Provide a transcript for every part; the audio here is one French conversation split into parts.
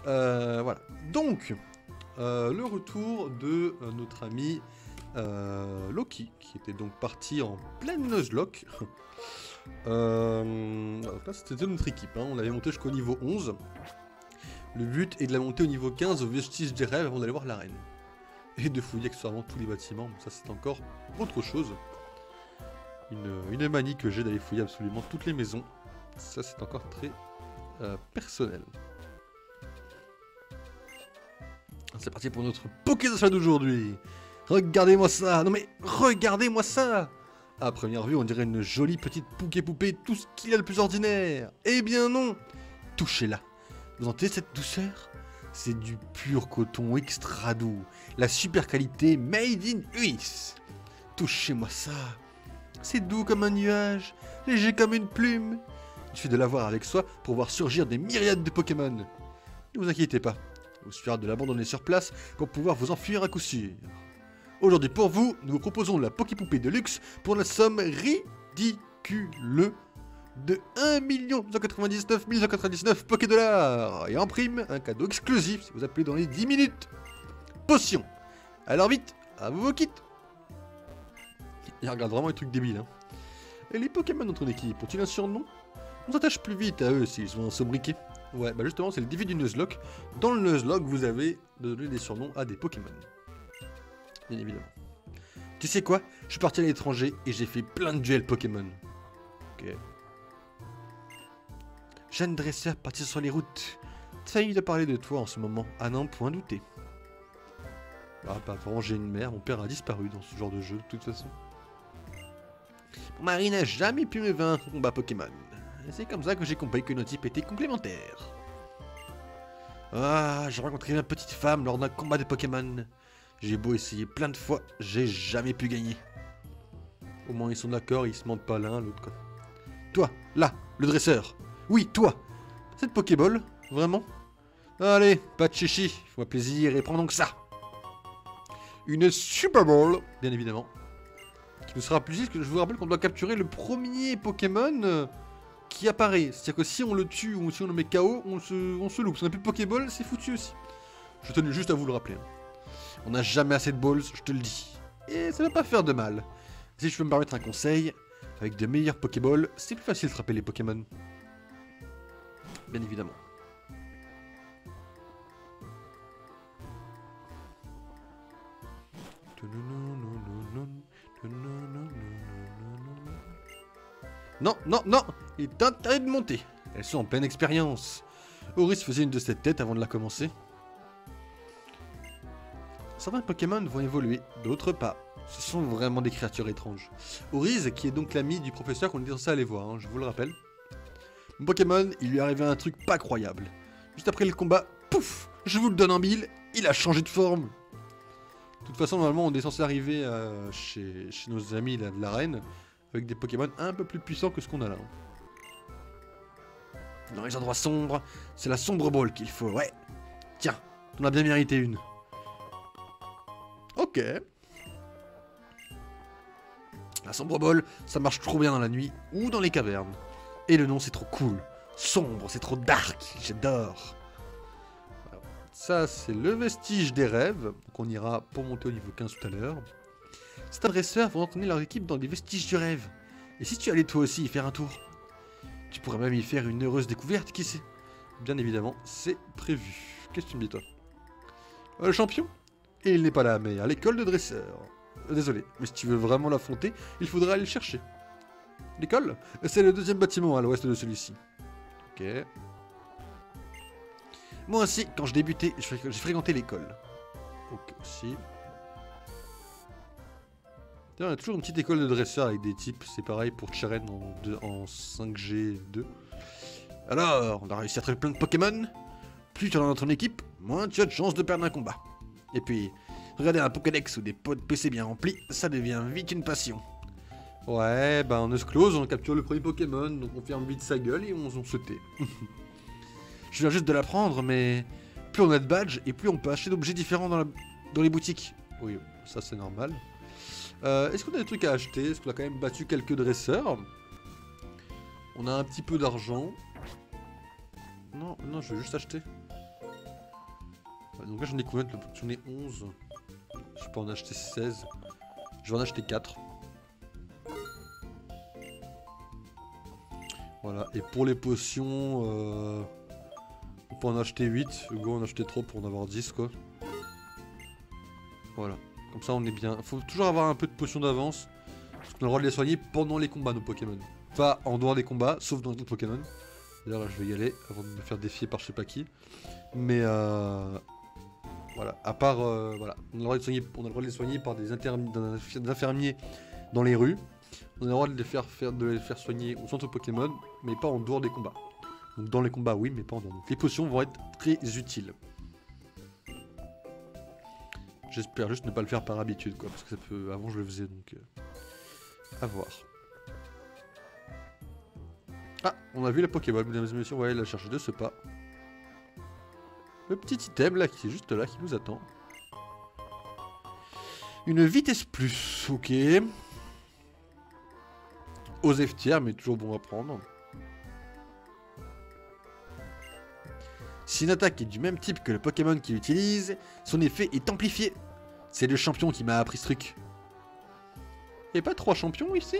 Voilà. Donc, le retour de notre ami Loki, qui était donc parti en pleine Nuzlocke. Alors là, c'était notre équipe, hein. On l'avait monté jusqu'au niveau 11. Le but est de la monter au niveau 15 au vestige des rêves avant d'aller voir l'arène. Et de fouiller accessoirement tous les bâtiments, ça c'est encore autre chose. Une manie que j'ai d'aller fouiller absolument toutes les maisons. Ça c'est encore très personnel. C'est parti pour notre Pokédex d'aujourd'hui. Regardez-moi ça. Non mais regardez-moi ça. À première vue on dirait une jolie petite poupée, tout ce qu'il y a de plus ordinaire. Eh bien non. Touchez-la. Vous entendez cette douceur? C'est du pur coton extra doux. La super qualité made in US. Touchez-moi ça. C'est doux comme un nuage, léger comme une plume. Il suffit de l'avoir avec soi pour voir surgir des myriades de Pokémon. Ne vous inquiétez pas, il vous suffira de l'abandonner sur place pour pouvoir vous enfuir à coup sûr. Aujourd'hui pour vous, nous vous proposons la Poképoupée de luxe pour la somme ridicule de 1 999 199 Pokédollars. Et en prime, un cadeau exclusif si vous appelez dans les 10 minutes. Potion. Alors vite, à vous vos kits. Il regarde vraiment les trucs débiles, hein. Et les Pokémon dans ton équipe, ont-ils un surnom? On s'attache plus vite à eux s'ils ont un sobriquet. Ouais, bah justement, c'est le défi du Nuzlocke. Dans le Nuzlocke, vous avez donné des surnoms à des Pokémon. Bien évidemment. Tu sais quoi? Je suis parti à l'étranger et j'ai fait plein de duels Pokémon. Ok. Jeune dresseur parti sur les routes. Failli de parler de toi en ce moment, à n'en point douter. Ah, bah vraiment, j'ai une mère, mon père a disparu dans ce genre de jeu, de toute façon. Mon mari n'a jamais pu me vaincre au combat Pokémon. Et c'est comme ça que j'ai compris que nos types étaient complémentaires. Ah, j'ai rencontré ma petite femme lors d'un combat de Pokémon. J'ai beau essayer plein de fois, j'ai jamais pu gagner. Au moins ils sont d'accord, ils se mentent pas l'un l'autre quoi. Toi, là, le dresseur. Oui, toi. Cette Pokéball, vraiment? Allez, pas de chichi, fais-moi plaisir et prends donc ça. Une Super Ball, bien évidemment. Qui nous sera plus juste que je vous rappelle qu'on doit capturer le premier Pokémon qui apparaît. C'est-à-dire que si on le tue ou si on le met KO, on se loupe. Si on n'a plus de Pokéball, c'est foutu aussi. Je tenais juste à vous le rappeler. On n'a jamais assez de balls, je te le dis. Et ça va pas faire de mal. Si je peux me permettre un conseil, avec de meilleurs Pokéballs, c'est plus facile de frapper les Pokémon. Bien évidemment. Non, non, non! Il est interdit de monter. Elles sont en pleine expérience. Oris faisait une de cette tête avant de la commencer. Certains Pokémon vont évoluer, d'autres pas. Ce sont vraiment des créatures étranges. Oris, qui est donc l'ami du professeur qu'on était censé aller voir, hein, je vous le rappelle. Mon Pokémon, il lui est arrivé un truc pas croyable. Juste après le combat, pouf! Je vous le donne en mille, il a changé de forme. De toute façon, normalement, on est censé arriver chez nos amis là, de l'arène avec des Pokémon un peu plus puissants que ce qu'on a là. Dans les endroits sombres, c'est la sombre ball qu'il faut, ouais. Tiens, on a bien mérité une. Ok. La sombre ball, ça marche trop bien dans la nuit ou dans les cavernes. Et le nom, c'est trop cool. Sombre, c'est trop dark, j'adore. Ça, c'est le vestige des rêves, qu'on ira pour monter au niveau 15 tout à l'heure. Certains dresseurs vont entraîner leur équipe dans les vestiges du rêve. Et si tu allais toi aussi y faire un tour? Tu pourrais même y faire une heureuse découverte, qui sait? Bien évidemment, c'est prévu. Qu'est-ce que tu me dis, toi? Le champion? Et il n'est pas là, mais à l'école de dresseur. Désolé, mais si tu veux vraiment l'affronter, il faudra aller le chercher. L'école? C'est le deuxième bâtiment à l'ouest de celui-ci. Ok. Moi aussi, quand je débutais, j'ai fréquenté l'école. Ok, aussi. On a toujours une petite école de dresseurs avec des types, c'est pareil pour Cheren en 5G2. Alors, on a réussi à trouver plein de Pokémon. Plus tu en as dans ton équipe, moins tu as de chances de perdre un combat. Et puis, regarder un Pokédex ou des pods PC bien remplis, ça devient vite une passion. Ouais, bah en Nuzclose, on capture le premier Pokémon, donc on ferme vite sa gueule et on se tait. Je viens juste de l'apprendre, mais plus on a de badges et plus on peut acheter d'objets différents dans les boutiques. Oui, ça c'est normal. Est-ce qu'on a des trucs à acheter? Est-ce qu'on a quand même battu quelques dresseurs? On a un petit peu d'argent. Non, non, je vais juste acheter. Ouais, donc là j'en ai combien? J'en ai 11. Je peux en acheter 16. Je vais en acheter 4. Voilà, et pour les potions, on peut en acheter 8. Go en acheter trop pour en avoir 10 quoi. Voilà, comme ça on est bien. Faut toujours avoir un peu de potions d'avance. Parce qu'on a le droit de les soigner pendant les combats nos Pokémon. Pas en dehors des combats, sauf dans les autres Pokémon. D'ailleurs là je vais y aller avant de me faire défier par je sais pas qui. Mais voilà, à part voilà, on a le droit de les soigner par des infirmiers dans les rues. On a le droit de les faire soigner au centre Pokémon, mais pas en dehors des combats. Donc dans les combats oui, mais pas en dehors. Donc les potions vont être très utiles. J'espère juste ne pas le faire par habitude quoi, parce que ça peut. Avant je le faisais donc. À voir. Ah, on a vu la Pokéball, mesdames et messieurs, ouais, la chercher de ce pas. Le petit item là qui est juste là, qui nous attend. Une vitesse plus, ok. Osef tiers, mais toujours bon à prendre. Si une attaque est du même type que le Pokémon qu'il utilise, son effet est amplifié. C'est le champion qui m'a appris ce truc. Y'a pas 3 champions ici?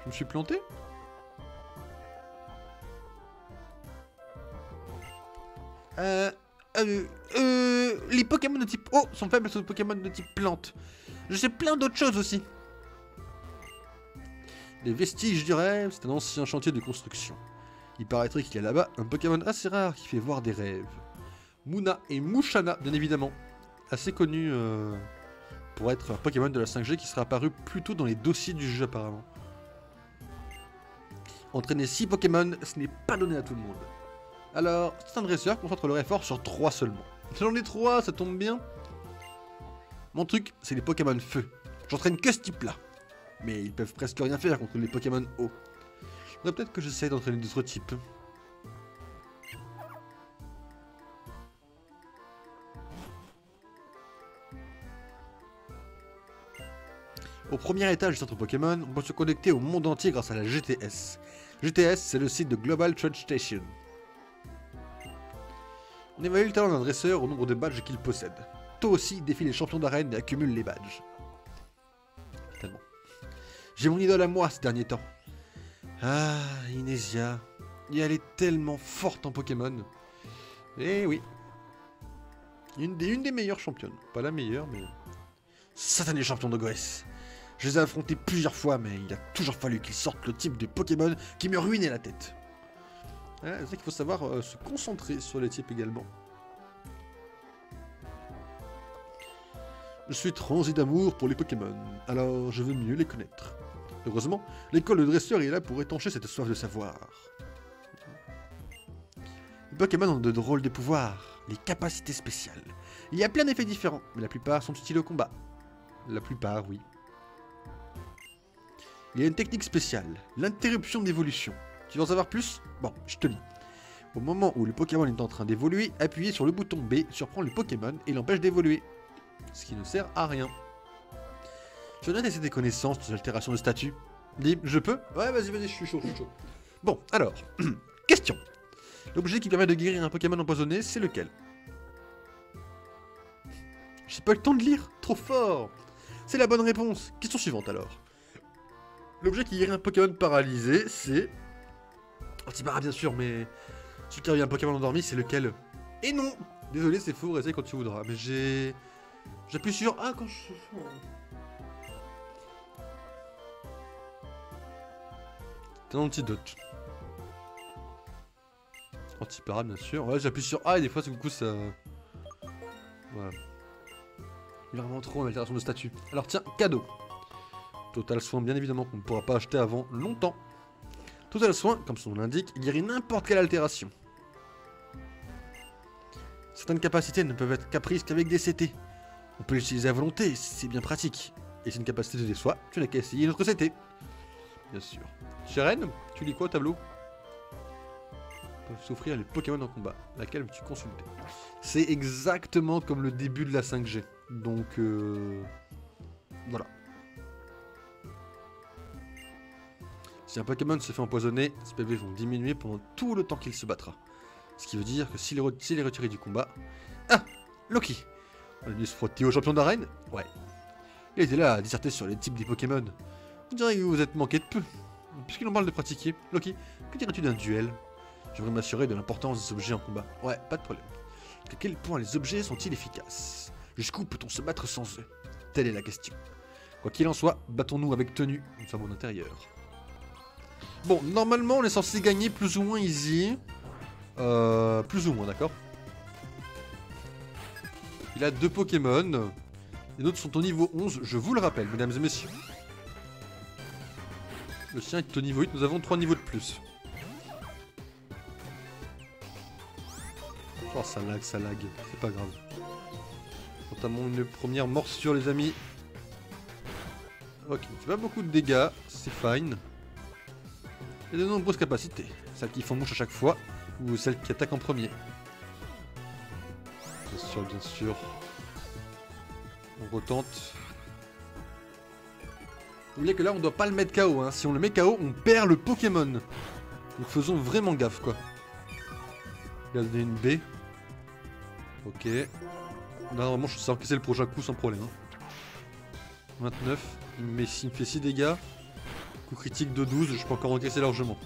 Je me suis planté? Les Pokémon de type eau sont faibles aux Pokémon de type plante. Je sais plein d'autres choses aussi. Les vestiges du rêve, c'est un ancien chantier de construction. Il paraîtrait qu'il y a là-bas un Pokémon assez rare qui fait voir des rêves. Muna et Mushana, bien évidemment. Assez connu pour être un Pokémon de la 5G qui sera apparu plus tôt dans les dossiers du jeu apparemment. Entraîner 6 Pokémon, ce n'est pas donné à tout le monde. Alors, c'est un dresseur concentre leur effort sur 3 seulement. J'en ai 3, ça tombe bien. Mon truc, c'est les Pokémon feu. J'entraîne que ce type-là. Mais ils peuvent presque rien faire contre les Pokémon eau. Donc peut-être que j'essaie d'entraîner d'autres types. Au premier étage du centre Pokémon, on peut se connecter au monde entier grâce à la GTS. GTS, c'est le site de Global Trade Station. On évalue le talent d'un dresseur au nombre de badges qu'il possède. Toi aussi, défie les champions d'arène et accumule les badges. Tellement. J'ai mon idole à moi ces derniers temps. Ah, Inésia. Et elle est tellement forte en Pokémon. Eh oui. Une des meilleures championnes. Pas la meilleure, mais... Satané champion de Goès. Je les ai affrontés plusieurs fois, mais il a toujours fallu qu'ils sortent le type de Pokémon qui me ruinait la tête. Ouais, c'est vrai qu'il faut savoir se concentrer sur les types également. Je suis transi d'amour pour les Pokémon, alors je veux mieux les connaître. Heureusement, l'école de dresseur est là pour étancher cette soif de savoir. Les Pokémon ont de drôles de pouvoirs, les capacités spéciales. Il y a plein d'effets différents, mais la plupart sont utiles au combat. La plupart, oui. Il y a une technique spéciale, l'interruption d'évolution. Tu veux en savoir plus? Bon, je te lis. Au moment où le Pokémon est en train d'évoluer, appuyez sur le bouton B, surprend le Pokémon et l'empêche d'évoluer. Ce qui ne sert à rien. Je viens d'essayer des connaissances sur l'altération de statut. Dis, je peux? Ouais, vas-y, je suis chaud, Bon, alors, question. L'objet qui permet de guérir un Pokémon empoisonné, c'est lequel? J'ai pas le temps de lire, trop fort. C'est la bonne réponse. Question suivante alors. L'objet qui guérit un Pokémon paralysé, c'est... Antibara bien sûr, mais... Celui qui a un Pokémon endormi, c'est lequel? Et non! Désolé, c'est faux, restez quand tu voudras. Mais j'ai... J'appuie sur... Ah, quand je... T'as un antidote. Antipara bien sûr. Ouais, j'appuie sur A et des fois, du coup, ça... Voilà. Il est vraiment trop en altération de statut. Alors tiens, cadeau. Total soin, bien évidemment, qu'on ne pourra pas acheter avant longtemps. Total soin, comme son nom l'indique, guérit n'importe quelle altération. Certaines capacités ne peuvent être caprices qu'avec des CT. On peut l'utiliser à volonté, c'est bien pratique. Et c'est une capacité de déçoit, tu n'as qu'à essayer notre CT. Bien sûr. Cheren, tu lis quoi au tableau? Peuvent souffrir les Pokémon en combat. Laquelle veux-tu consulter? C'est exactement comme le début de la 5G. Donc, voilà. Si un Pokémon se fait empoisonner, ses PV vont diminuer pendant tout le temps qu'il se battra. Ce qui veut dire que s'il est retiré du combat... Ah, Loki. On a dû se frotter au champion d'arène? Ouais. Il était là à disserter sur les types des Pokémon. On dirait que vous êtes manqué de peu. Puisqu'il en parle de pratiquer, Loki, que dirais-tu d'un duel? J'aimerais m'assurer de l'importance des objets en combat. Ouais, pas de problème. À quel point les objets sont-ils efficaces? Jusqu'où peut-on se battre sans eux? Telle est la question. Quoi qu'il en soit, battons-nous avec tenue, une femme en intérieur. Bon, normalement, on est censé gagner plus ou moins easy. Plus ou moins, d'accord. Il a 2 Pokémon. Les autres sont au niveau 11, je vous le rappelle, mesdames et messieurs. Le sien est au niveau 8, nous avons 3 niveaux de plus. Oh, ça lag, c'est pas grave. Notamment une première morsure, les amis. Ok, c'est pas beaucoup de dégâts, c'est fine. Il y a de nombreuses capacités. Celles qui font mouche à chaque fois, ou celles qui attaquent en premier. Bien sûr, bien sûr. On retente. N'oubliez que là, on doit pas le mettre KO. Hein. Si on le met KO, on perd le Pokémon. Donc faisons vraiment gaffe, quoi. Il a donné une B. Ok. Là, normalement, je sais encaisser le prochain coup sans problème. Hein. 29. Il me fait 6 dégâts. Coup critique de 12, je peux encore encaisser largement.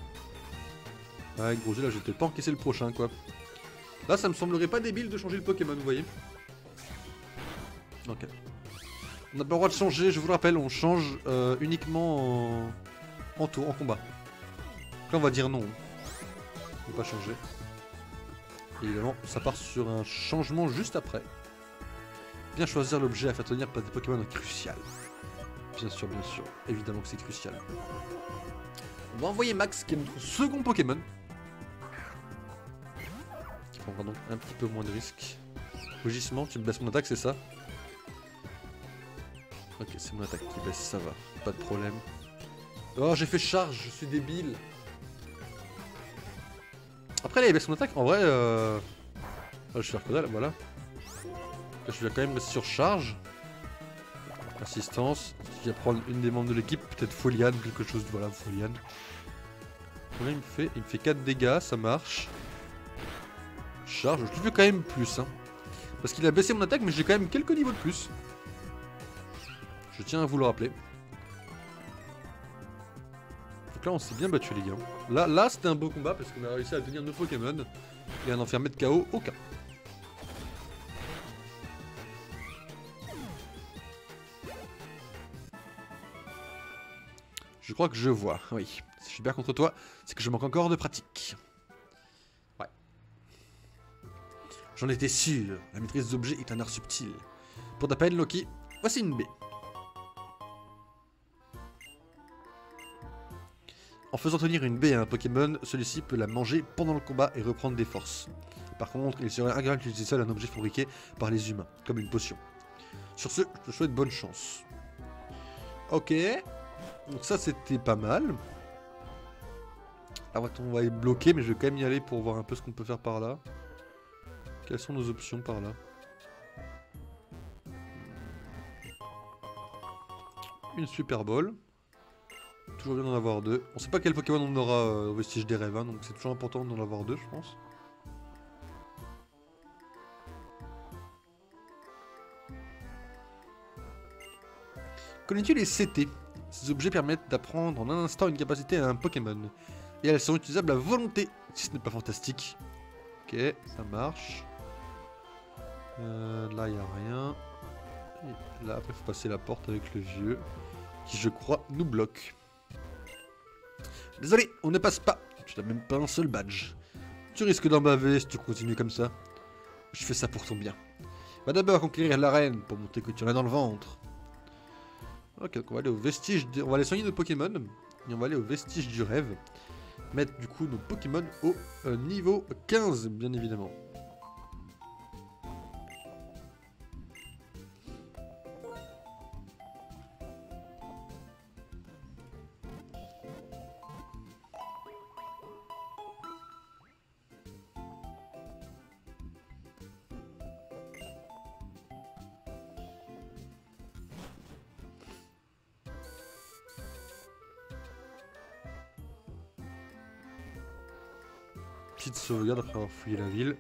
Ouais, gros, là, je vais peut-être pas encaisser le prochain, quoi. Là, ça me semblerait pas débile de changer le Pokémon, vous voyez. Ok. On n'a pas le droit de changer, je vous le rappelle, on change uniquement en tour, en combat. Donc là, on va dire non. On ne peut pas changer. Et évidemment, ça part sur un changement juste après. Bien choisir l'objet à faire tenir par des Pokémon crucial. Bien sûr, évidemment que c'est crucial. On va envoyer Max, qui est notre second Pokémon. Qui prendra donc un petit peu moins de risques. Rugissement, tu me baisses mon attaque, c'est ça? Ok, c'est mon attaque qui baisse, ça va, pas de problème. Oh, j'ai fait charge, je suis débile. Après, là, il baisse mon attaque, en vrai, je vais faire quoi là, voilà. Là, je vais quand même rester sur charge. Assistance, je vais prendre une des membres de l'équipe, peut-être Foliane, quelque chose, voilà, Foliane. Là, il me fait 4 dégâts, ça marche. Charge, je lui fais quand même plus, hein. Parce qu'il a baissé mon attaque, mais j'ai quand même quelques niveaux de plus. Je tiens à vous le rappeler. Donc là, on s'est bien battu, les gars. Là c'était un beau combat parce qu'on a réussi à tenir nos Pokémon et à n'en faire mettre KO aucun. Je crois que je vois, oui. Si je suis bien contre toi, c'est que je manque encore de pratique. Ouais. J'en étais sûr. La maîtrise des objets est un art subtil. Pour ta peine, Loki, voici une B. En faisant tenir une baie à un Pokémon, celui-ci peut la manger pendant le combat et reprendre des forces. Par contre, il serait agréable d'utiliser seul un objet fabriqué par les humains, comme une potion. Sur ce, je te souhaite bonne chance. Ok. Donc ça, c'était pas mal. Alors attends, on va être bloqué, mais je vais quand même y aller pour voir un peu ce qu'on peut faire par là. Quelles sont nos options par là? Une Super Bowl. Toujours bien d'en avoir 2. On sait pas quel Pokémon on aura au vestige des rêves, hein, donc c'est toujours important d'en avoir 2, je pense. Connais-tu les CT? Ces objets permettent d'apprendre en un instant une capacité à un Pokémon. Et elles sont utilisables à volonté, si ce n'est pas fantastique. Ok, ça marche. Là, il n'y a rien. Et là, après, il faut passer la porte avec le vieux, qui, je crois, nous bloque. Désolé, on ne passe pas. Tu n'as même pas un seul badge. Tu risques d'en baver si tu continues comme ça. Je fais ça pour ton bien. Va d'abord conquérir l'arène pour montrer que tu en as dans le ventre. Ok, donc on va aller au vestige. On va aller soigner nos Pokémon. Et on va aller au vestige du rêve. Mettre du coup nos Pokémon au niveau 15, bien évidemment. petite sauvegarde après avoir fouillé la ville.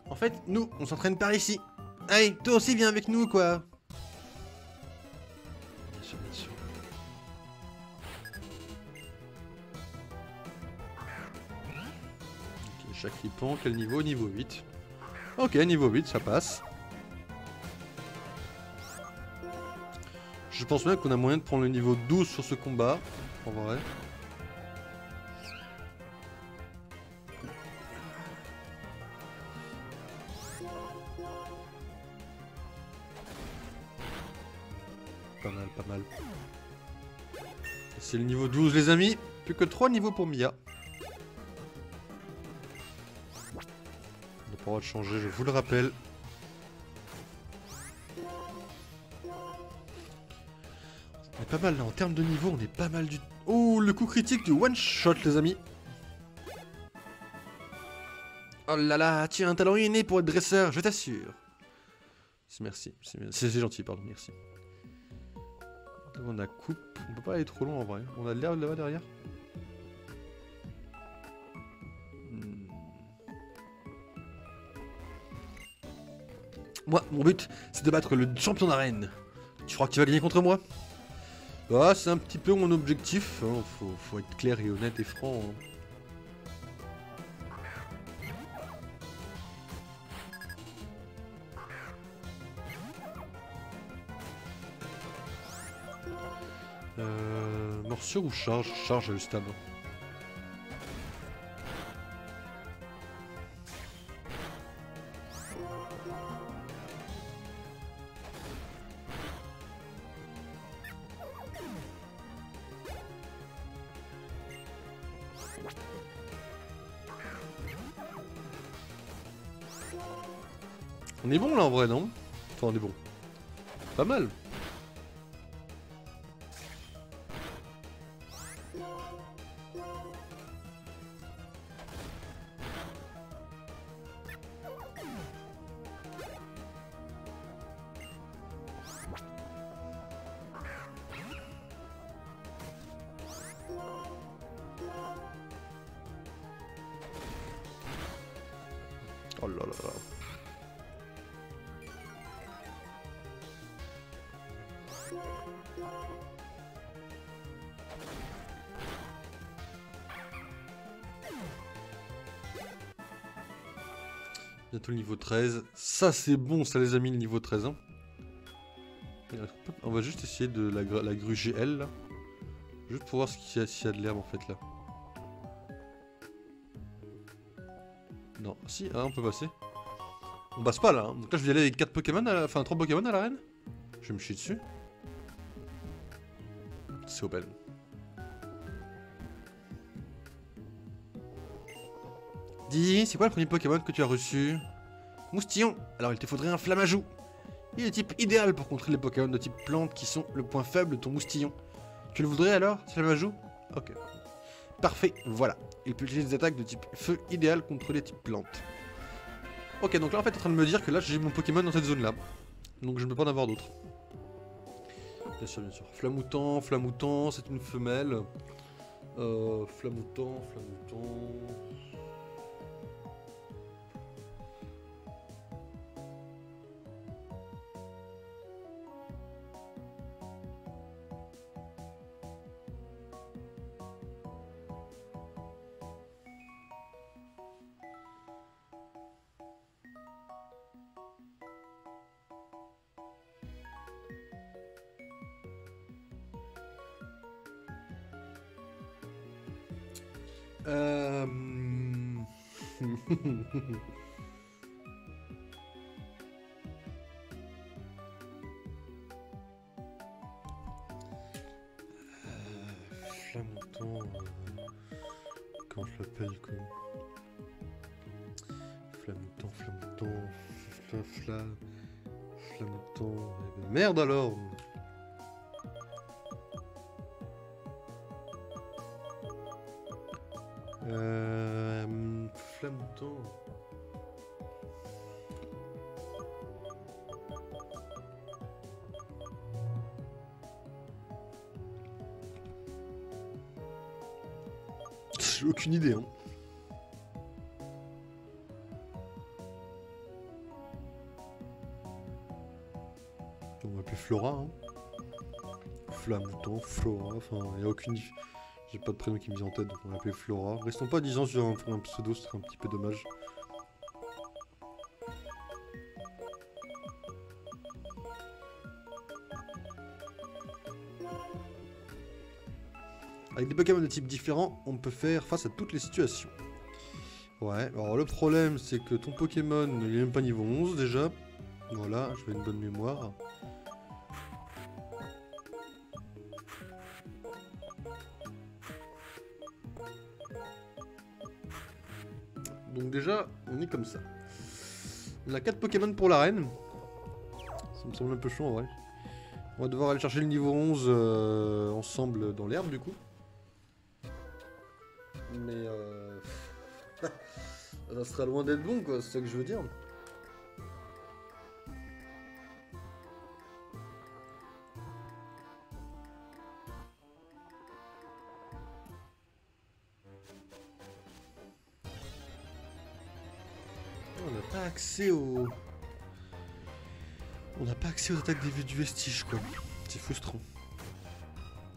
En fait, nous, on s'entraîne par ici. Allez, toi aussi viens avec nous, quoi. Bien sûr, bien sûr. Ok, chaque rippon, quel niveau? Niveau 8. Ok, niveau 8, ça passe. Je pense bien qu'on a moyen de prendre le niveau 12 sur ce combat, en vrai. Pas mal, pas mal. C'est le niveau 12 les amis. Plus que 3 niveaux pour Mia. On n'a pas le droit de changer, je vous le rappelle. On est pas mal là, en termes de niveau, on est pas mal du... Oh, le coup critique du one shot les amis. Oh là là, tu as un talent inné pour être dresseur, je t'assure. Merci, c'est gentil, pardon, merci. On a coupe, on peut pas aller trop loin en vrai. On a de l'herbe là-bas derrière. Moi, mon but, c'est de battre le champion d'arène. Tu crois que tu vas gagner contre moi? Ah, c'est un petit peu mon objectif. Hein. Faut être clair et honnête et franc. Hein. Morsure ou charge? Charge à le stab. On est bon là en vrai, non? Enfin, on est bon. Pas mal. Oh là là là. Bientôt le niveau 13. Ça c'est bon, ça les a mis le niveau 13. Hein. On va juste essayer de la grue GL là. Juste pour voir s'il y a de l'herbe en fait là. Non, si, hein, on peut passer. On passe pas là. Hein. Donc là je vais y aller avec 4 Pokémon, enfin 3 Pokémon à l'arène. Je vais me chier dessus. C'est Opel. Dis, c'est quoi le premier Pokémon que tu as reçu? Moustillon. Alors il te faudrait un Flammajou. Il est le type idéal pour contrer les Pokémon de type plante qui sont le point faible de ton Moustillon. Tu le voudrais alors, Flammajou? Ok. Parfait, voilà. Il peut utiliser des attaques de type feu idéal contre les types plantes. Ok, donc là en fait, t'es en train de me dire que là j'ai mon Pokémon dans cette zone là. Donc je ne peux pas en avoir d'autres. Bien sûr, bien sûr. Flamoutant, Flamoutant, c'est une femelle. Flamoutant, Flamoutant. Flamoutant. Comment je l'appelle quoi? Flamoutant, Flamoutant. Flamoutant. Eh ben, merde alors! Flamouton. J'ai aucune idée, hein. On va appeler Flora, hein. Flamouton, Flora, enfin, il n'y a aucune... J'ai pas de prénom qui me vient en tête, donc on va appeler Flora. Restons pas 10 ans sur un pseudo, ce serait un petit peu dommage. Avec des Pokémon de types différents, on peut faire face à toutes les situations. Ouais, alors le problème, c'est que ton Pokémon, il est même pas niveau 11 déjà. Voilà, je fais une bonne mémoire. Donc déjà, on est comme ça. On a 4 Pokémon pour l'arène. Ça me semble un peu chaud en vrai. On va devoir aller chercher le niveau 11 ensemble dans l'herbe du coup. Mais ça sera loin d'être bon quoi, c'est ça que je veux dire. On n'a pas accès aux... On n'a pas accès aux attaques du vestige quoi. C'est frustrant.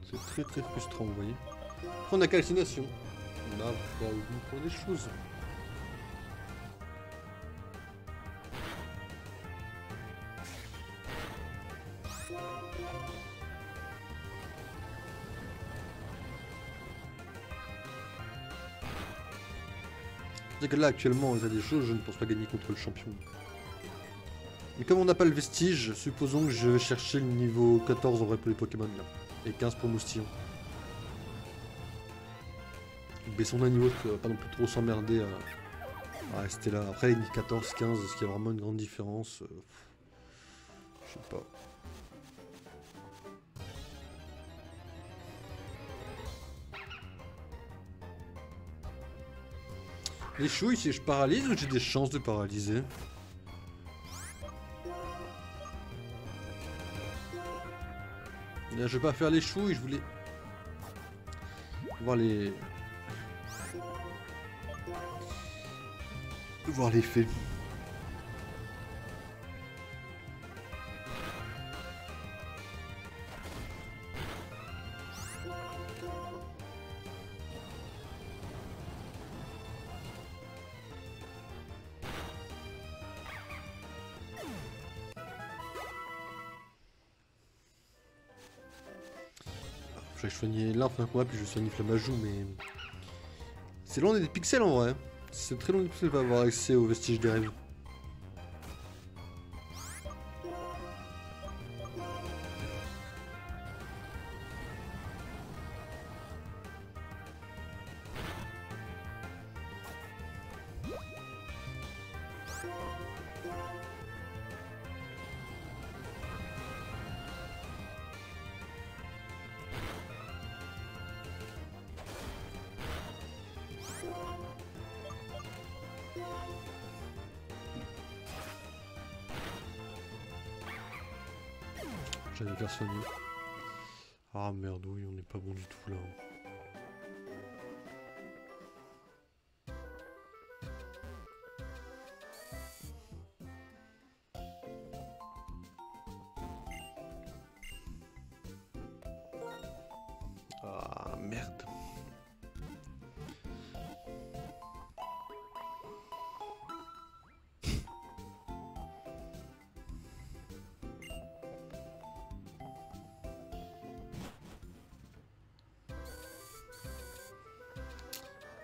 C'est très très frustrant vous voyez. On a calcination. Là, on va pour des choses. C'est que là actuellement on a des choses, je ne pense pas gagner contre le champion. Mais comme on n'a pas le vestige, supposons que je vais chercher le niveau 14 en vrai pour les Pokémon là. Et 15 pour Moustillon. Baissons d'un niveau, pas non plus trop s'emmerder à rester là. Après les 14, 15, est-ce qu'il y a vraiment une grande différence je sais pas. Les chouilles, si je paralyse ou j'ai des chances de paralyser? Là, je vais pas faire les chouilles, je voulais voir les... voir l'effet. Je soigner l'arbre un combat puis je soigne Flamajou mais... C'est loin des pixels en vrai. C'est très long des pixels pour avoir accès aux vestiges des rêves. J'allais faire soigner. Ah merde, oui, on n'est pas bon du tout là. Ah merde.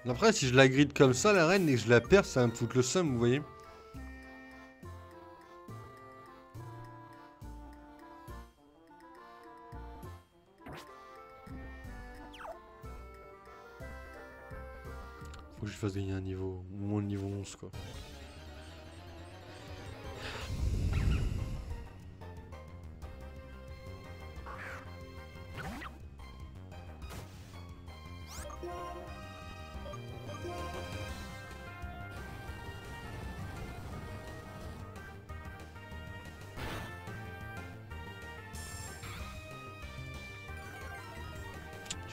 Après, si je la gride comme ça, la reine, et que je la perds, ça va me foutre le seum, vous voyez. Faut que je fasse gagner un niveau, au moins le niveau 11 quoi.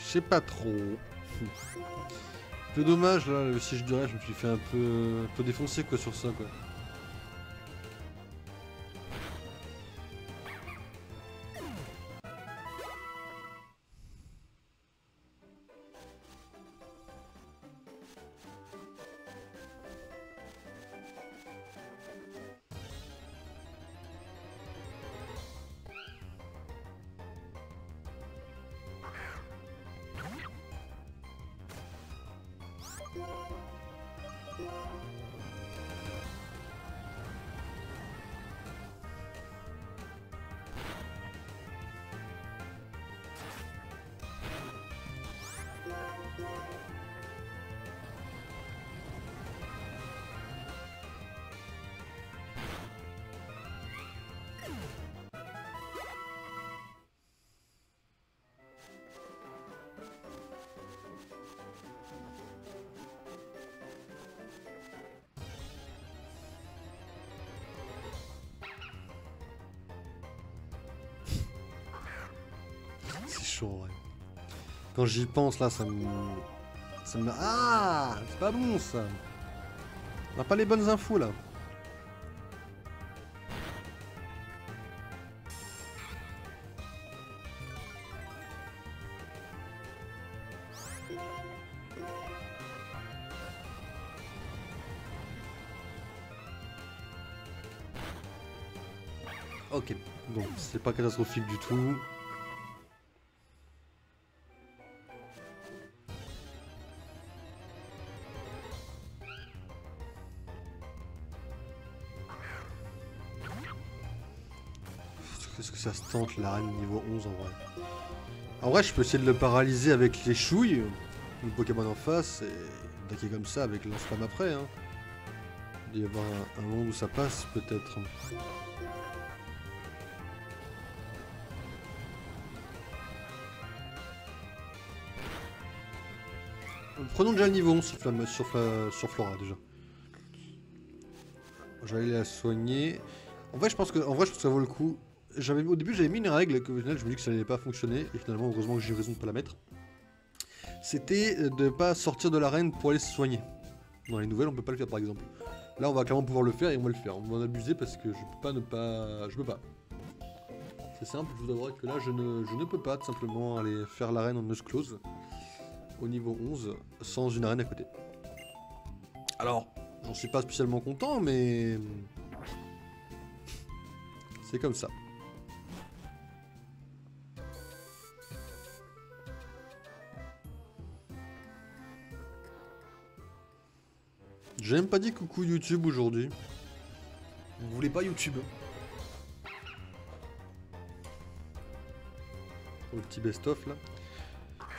sais pas trop. Le dommage là, le siège de rêve, je me suis fait un peu défoncer quoi sur ça quoi. C'est chaud, ouais. Quand j'y pense, là, ça me... Ah, c'est pas bon, ça. On n'a pas les bonnes infos, là. Ok, bon, c'est pas catastrophique du tout. Est-ce que ça se tente l'arène niveau 11 en vrai? En vrai, je peux essayer de le paralyser avec les chouilles, le Pokémon en face, et d'attaquer comme ça avec lance-flamme après. Hein. Il doit y avoir un monde où ça passe peut-être. Prenons déjà le niveau 11 sur Flora déjà. Je vais aller la soigner. En vrai, je pense que ça vaut le coup. Au début, j'avais mis une règle que au final, je me dis que ça n'allait pas fonctionner. Et finalement, heureusement que j'ai eu raison de ne pas la mettre. C'était de ne pas sortir de l'arène pour aller se soigner. Dans les nouvelles, on peut pas le faire par exemple. Là, on va clairement pouvoir le faire et on va le faire. On va en abuser parce que je peux pas ne pas... Je peux pas. C'est simple, je vous avouerai que là, je ne peux pas tout simplement aller faire l'arène en Nuzclose au niveau 11 sans une arène à côté. Alors, j'en suis pas spécialement content, mais... c'est comme ça. J'ai même pas dit coucou YouTube aujourd'hui. Vous voulez pas YouTube? Le petit best-of là.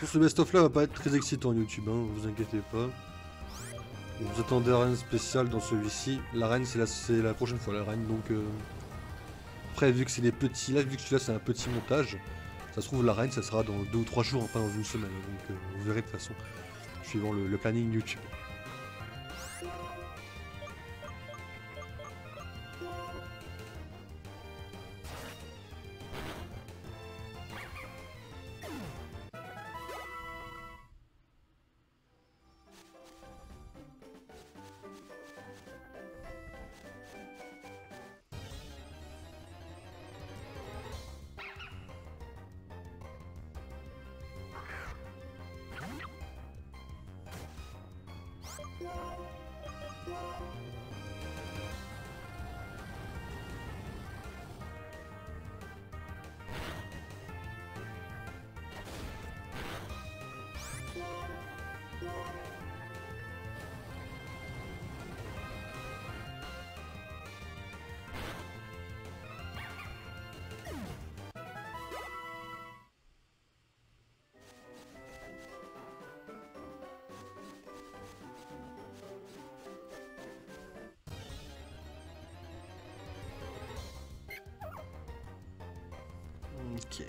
Ce best-of là va pas être très excitant YouTube, hein, vous inquiétez pas. Vous attendez la reine spéciale dans celui-ci. La reine c'est la prochaine fois la reine donc... Après vu que c'est des petits... Là vu que celui-là c'est un petit montage, ça se trouve la reine ça sera dans 2 ou 3 jours, hein, pas dans une semaine. Donc vous verrez de toute façon, suivant le planning YouTube. Ok.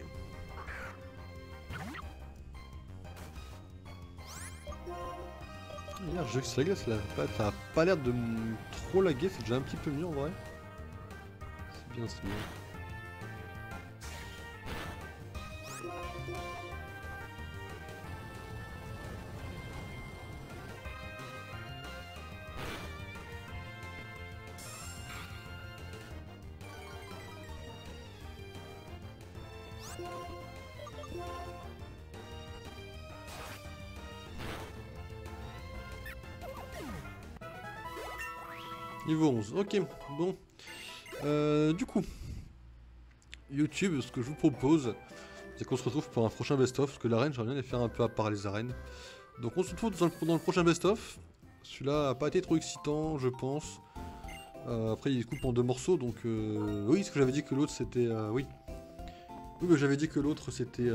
Hier, je sais que ça a pas l'air de trop laguer, c'est déjà un petit peu mieux en vrai. C'est bien, c'est bien. Niveau 11, ok, bon. Du coup, YouTube, ce que je vous propose, c'est qu'on se retrouve pour un prochain best-of, parce que l'arène, j'aimerais bien les faire un peu à part les arènes. Donc on se retrouve dans le prochain best-of. Celui-là a pas été trop excitant, je pense. Après, il coupe en 2 morceaux, donc... Oui, ce que j'avais dit que l'autre, c'était... oui. Oui, mais j'avais dit que l'autre, c'était...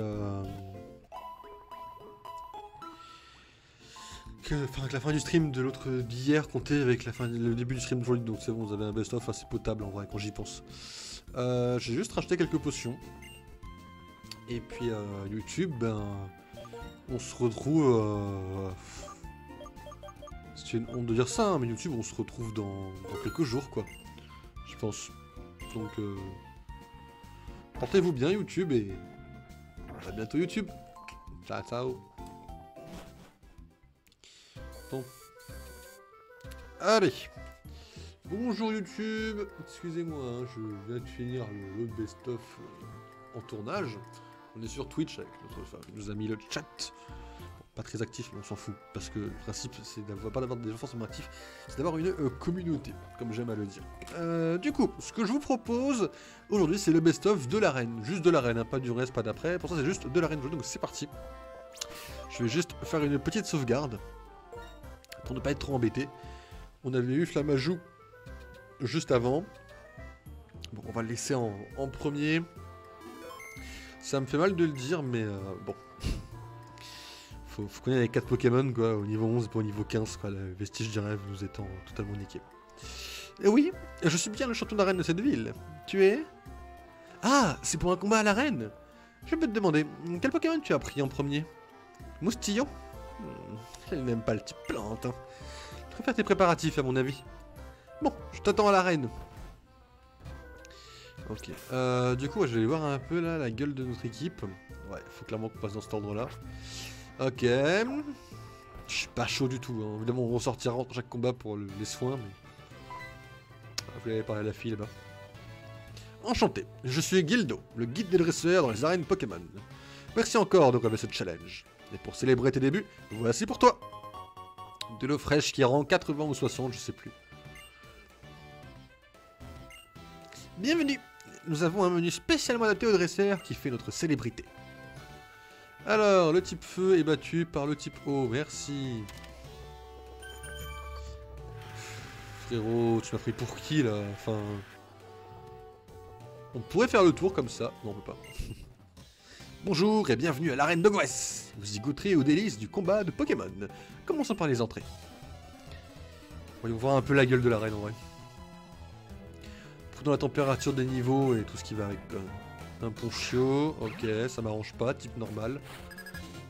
que la fin du stream de l'autre d'hier comptait avec le début du stream d'aujourd'hui, donc c'est bon, vous avez un best-of assez potable en vrai quand j'y pense. J'ai juste racheté quelques potions. Et puis YouTube, ben... On se retrouve... C'est une honte de dire ça, hein, mais YouTube, on se retrouve dans quelques jours, quoi. Je pense. Donc, portez-vous bien, YouTube, et... à bientôt, YouTube. Ciao, ciao. Bon. Allez. Bonjour, YouTube. Excusez-moi, hein, je viens de finir le best-of en tournage. On est sur Twitch avec il nous a mis le chat. Pas très actif, mais on s'en fout. Parce que le principe, c'est pas d'avoir des gens forcément actifs, c'est d'avoir une communauté, comme j'aime à le dire. Du coup, ce que je vous propose aujourd'hui, c'est le best-of de l'arène. Juste de l'arène, hein, pas du reste, pas d'après. Pour ça, c'est juste de l'arène. Donc c'est parti. Je vais juste faire une petite sauvegarde. Pour ne pas être trop embêté. On avait eu Flamajou juste avant. Bon, on va le laisser en premier. Ça me fait mal de le dire, mais bon. Faut connaître les 4 Pokémon, quoi, au niveau 11 et pas au niveau 15, quoi, le vestige du rêve nous étant totalement niqué. Et oui, je suis bien le champion d'arène de cette ville. Tu es... Ah, c'est pour un combat à l'arène. Je peux te demander, quel Pokémon tu as pris en premier? Moustillon? Elle n'aime pas le type plante, hein. Je préfère tes préparatifs, à mon avis. Bon, je t'attends à l'arène. Ok, du coup, je vais voir un peu, là, la gueule de notre équipe. Ouais, faut clairement qu'on passe dans cet ordre-là. Ok. Je suis pas chaud du tout, hein. Évidemment, on ressortira entre chaque combat pour les soins, mais... Vous l'avez parlé à la fille, là-bas. Enchanté, je suis Gildo, le guide des dresseurs dans les arènes Pokémon. Merci encore de relever ce challenge. Et pour célébrer tes débuts, voici pour toi. De l'eau fraîche qui rend 80 ou 60, je sais plus. Bienvenue. Nous avons un menu spécialement adapté aux dresseurs qui fait notre célébrité. Alors, le type feu est battu par le type eau, merci. Frérot, tu m'as pris pour qui là? Enfin... On pourrait faire le tour comme ça. Non, on peut pas. Bonjour et bienvenue à l'arène d'Ogress. Vous y goûterez aux délices du combat de Pokémon. Commençons par les entrées. Voyons voir un peu la gueule de l'arène en vrai. Prenons la température des niveaux et tout ce qui va avec. Un Ponchio, ok, ça m'arrange pas, type normal.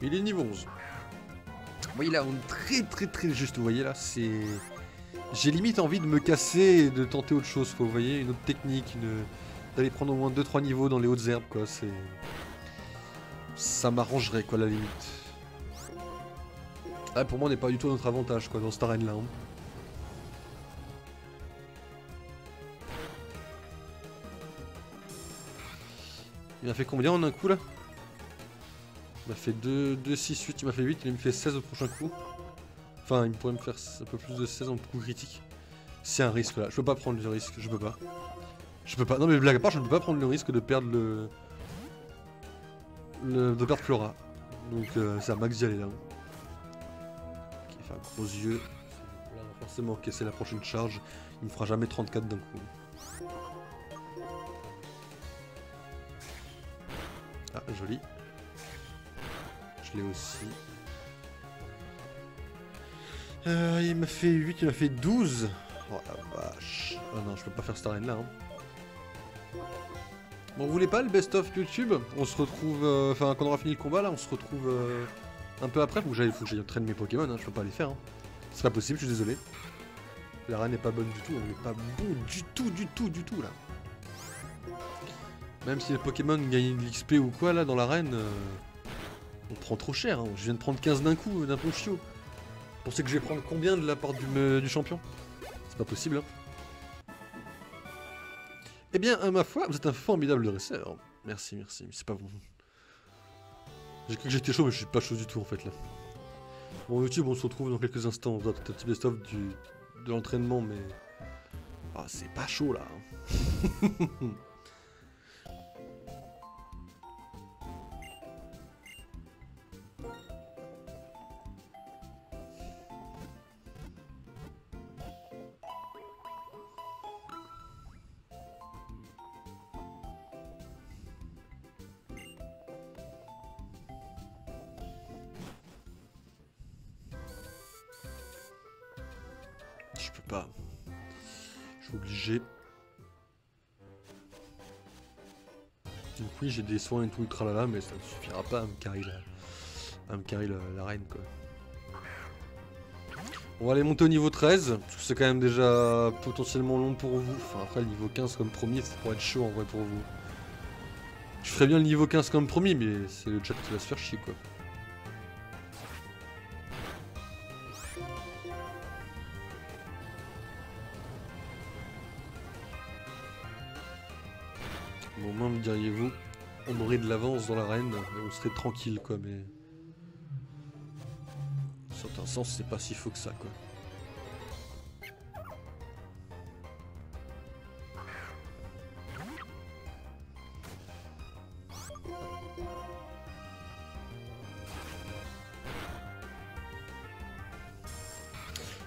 Il est niveau 11. Vous voyez là, on est très juste, vous voyez là, c'est... J'ai limite envie de me casser et de tenter autre chose, vous voyez, une autre technique, d'aller prendre au moins 2-3 niveaux dans les hautes herbes, quoi, c'est... Ça m'arrangerait, quoi, la limite. Ah, pour moi, on n'est pas du tout à notre avantage, quoi, dans cette arène-là. Hein. Il m'a fait combien en un coup là? Il m'a fait 2, 6, 8, il m'a fait 8, il me fait 16 au prochain coup. Enfin, il pourrait me faire un peu plus de 16 en coup critique. C'est un risque là, je peux pas prendre le risque, je peux pas. Je peux pas, non mais blague à part, je ne peux pas prendre le risque de perdre de perdre Flora. Donc c'est à max d'y aller là. Ok, il fait un gros yeux. Là, on va forcément encaisser la prochaine charge. Il me fera jamais 34 d'un coup. Ah, joli. Je l'ai aussi. Il m'a fait 8, il m'a fait 12. Oh la vache. Oh non, je peux pas faire cette arène là. Hein. Bon, vous voulez pas le best-of YouTube? On se retrouve... Enfin, quand on aura fini le combat là, on se retrouve un peu après. Faut que j'aille entraîner mes Pokémon, hein. Je peux pas les faire. Hein. C'est pas possible, je suis désolé. L'arène n'est pas bonne du tout, elle n'est pas bon du tout là. Même si les Pokémon gagnent de l'XP ou quoi là dans l'arène, on prend trop cher. Hein. Je viens de prendre 15 d'un coup d'un Ponchio. Vous pensez que je vais prendre combien de la part du champion? C'est pas possible. Hein. Eh bien, à ma foi, vous êtes un formidable dresseur. Merci, merci, mais c'est pas bon. J'ai cru que j'étais chaud, mais je suis pas chaud du tout en fait là. Bon, YouTube, on se retrouve dans quelques instants. On va peut-être best-of de l'entraînement, mais. Ah, c'est pas chaud là. Je peux pas. Je suis obligé. Donc oui, j'ai des soins et tout ultra là, mais ça ne suffira pas à me carry la reine quoi. On va aller monter au niveau 13, parce que c'est quand même déjà potentiellement long pour vous. Enfin après le niveau 15 comme premier, ça pourrait être chaud en vrai pour vous. Je ferais bien le niveau 15 comme premier, mais c'est le chat qui va se faire chier quoi. Bon, au moins me diriez-vous, on aurait de l'avance dans l'arène et on serait tranquille quoi, mais... Dans un certain sens, c'est pas si faux que ça quoi.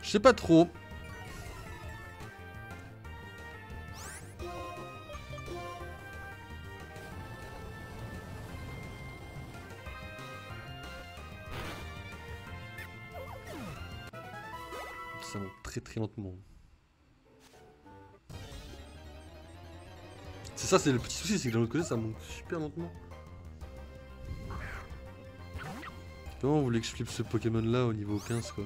Je sais pas trop. Ça monte très très lentement. C'est ça, c'est le petit souci, c'est que de l'autre côté ça monte super lentement. Comment vous voulez que je flippe ce Pokémon là au niveau 15 quoi?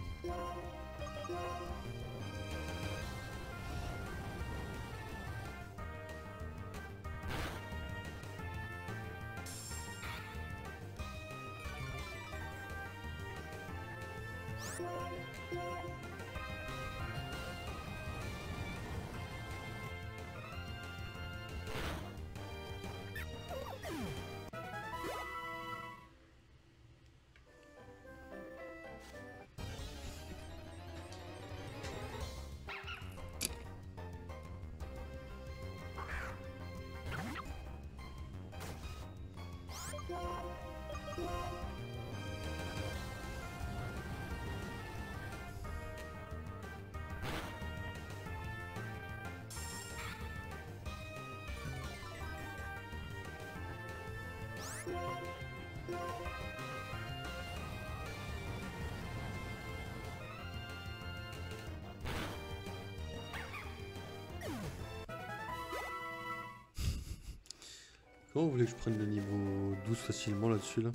Comment vous voulez que je prenne le niveau 12 facilement là-dessus là?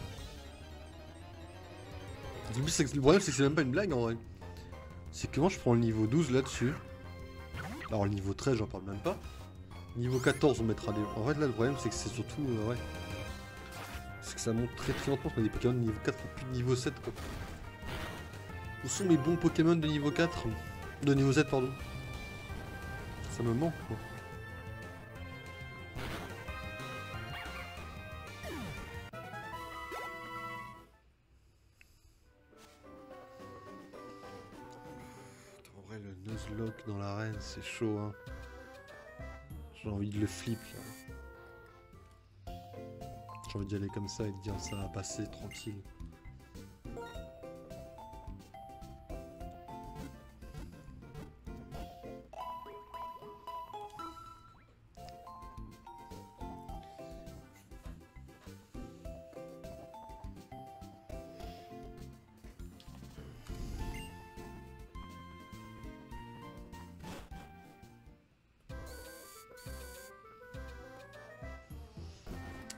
Le problème c'est que c'est même pas une blague en vrai. C'est que moi je prends le niveau 12 là-dessus. Alors le niveau 13 j'en parle même pas. Niveau 14 on mettra des... En fait là le problème c'est que c'est surtout... ouais. C'est que ça monte très très lentement, parce qu'on a des Pokémon de niveau 4 et plus de niveau 7 quoi. Où sont mes bons Pokémon de niveau 4? De niveau 7 pardon. Ça me manque quoi. En vrai le Nuzlocke dans l'arène c'est chaud hein. J'ai envie de le flip là. J'ai envie d'y aller comme ça et de dire ça va passer tranquille.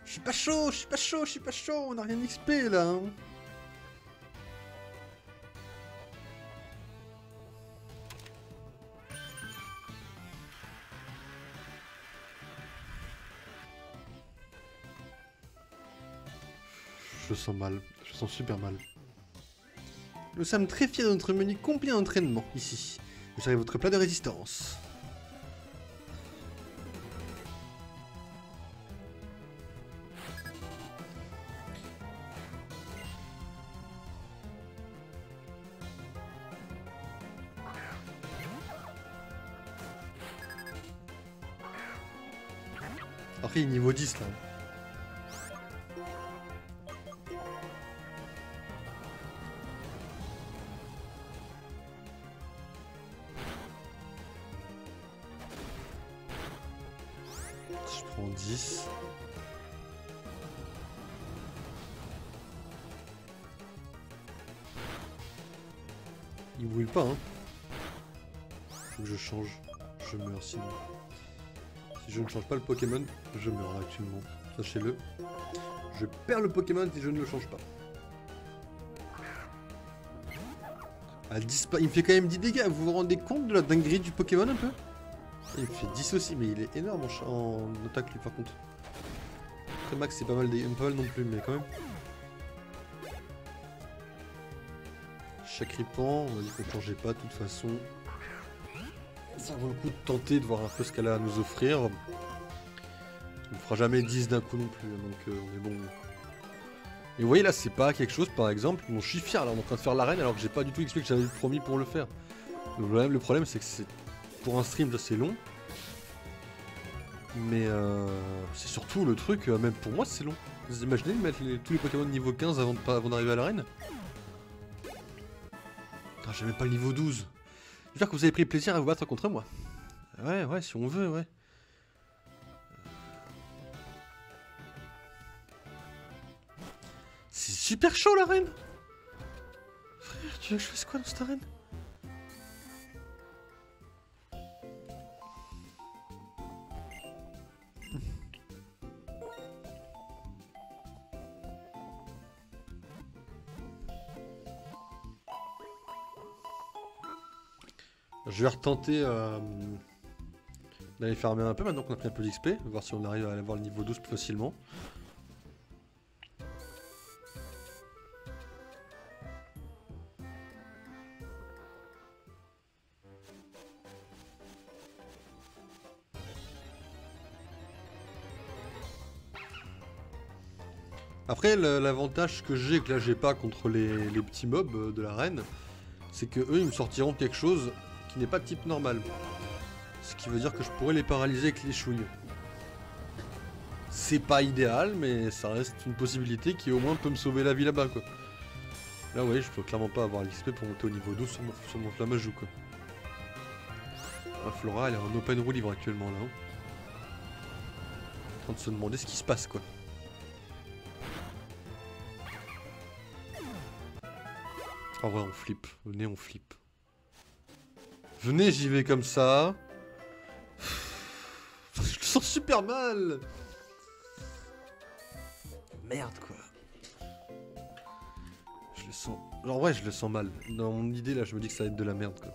Je suis pas chaud, je suis pas chaud, je suis pas chaud, on a rien XP là hein. Je sens mal, je sens super mal. Nous sommes très fiers de notre menu complet d'entraînement ici. Vous serez votre plat de résistance. Après, il est niveau 10 là. Je prends 10. Il brûle pas, hein. Faut que je change. Je meurs sinon. Si je ne change pas le Pokémon, je meurs actuellement. Sachez-le. Je perds le Pokémon si je ne le change pas. Il me fait quand même 10 dégâts. Vous vous rendez compte de la dinguerie du Pokémon un peu? Il me fait 10 aussi, mais il est énorme en attaque lui par contre. Après max c'est pas mal, pas mal non plus, mais quand même. Chaque ripant, on a dit qu'on changeait pas de toute façon. Ça vaut le coup de tenter de voir un peu ce qu'elle a à nous offrir. On ne fera jamais 10 d'un coup non plus, donc on est bon. Et vous voyez là, c'est pas quelque chose par exemple dont je suis fier là, on est en train de faire l'arène alors que j'ai pas du tout expliqué que j'avais promis pour le faire. Le problème c'est que c'est pour un stream c'est long. Mais c'est surtout le truc, même pour moi c'est long. Vous imaginez de mettre tous les Pokémon niveau 15 avant d'arriver à l'arène? J'ai même pas le niveau 12. J'espère que vous avez pris plaisir à vous battre contre moi. Ouais, si on veut, ouais. C'est super chaud l'arène. Frère, tu veux que je fasse quoi dans cette arène? Je vais retenter d'aller farmer un peu maintenant qu'on a pris un peu d'XP, voir si on arrive à avoir le niveau 12 plus facilement. Après, l'avantage que j'ai, que là j'ai pas contre les petits mobs de l'arène, c'est que eux ils me sortiront quelque chose qui n'est pas de type normal. Ce qui veut dire que je pourrais les paralyser avec les chouilles. C'est pas idéal, mais ça reste une possibilité qui au moins peut me sauver la vie là-bas quoi. Là ouais, je peux clairement pas avoir l'XP pour monter au niveau 12 sur mon flamajou quoi. La Flora elle est en open roue libre actuellement là. Hein. En train de se demander ce qui se passe quoi. En vrai on flippe, venez on flippe. Venez j'y vais comme ça. Je le sens super mal. Merde quoi. Je le sens... En vrai je le sens mal. Dans mon idée là je me dis que ça va être de la merde quoi.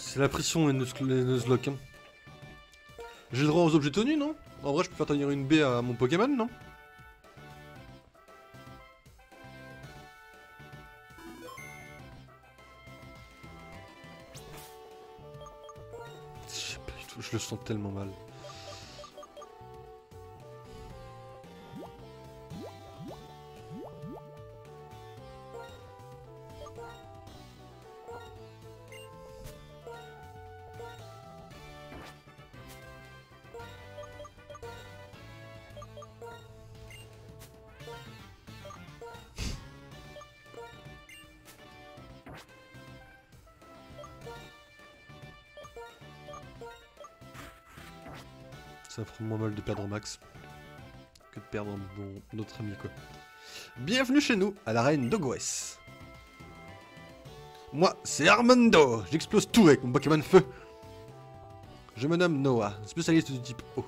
C'est la pression les Nuzlocke. Hein. J'ai le droit aux objets tenus, non? En vrai, je peux faire tenir une baie à mon Pokémon, non? Je sais pas du tout, je le sens tellement mal. Ça ferait moins mal de perdre Max que de perdre notre ami quoi. Bienvenue chez nous, à l'arène d'Ogwes. Moi, c'est Armando. J'explose tout avec mon Pokémon Feu. Je me nomme Noah, spécialiste du type eau.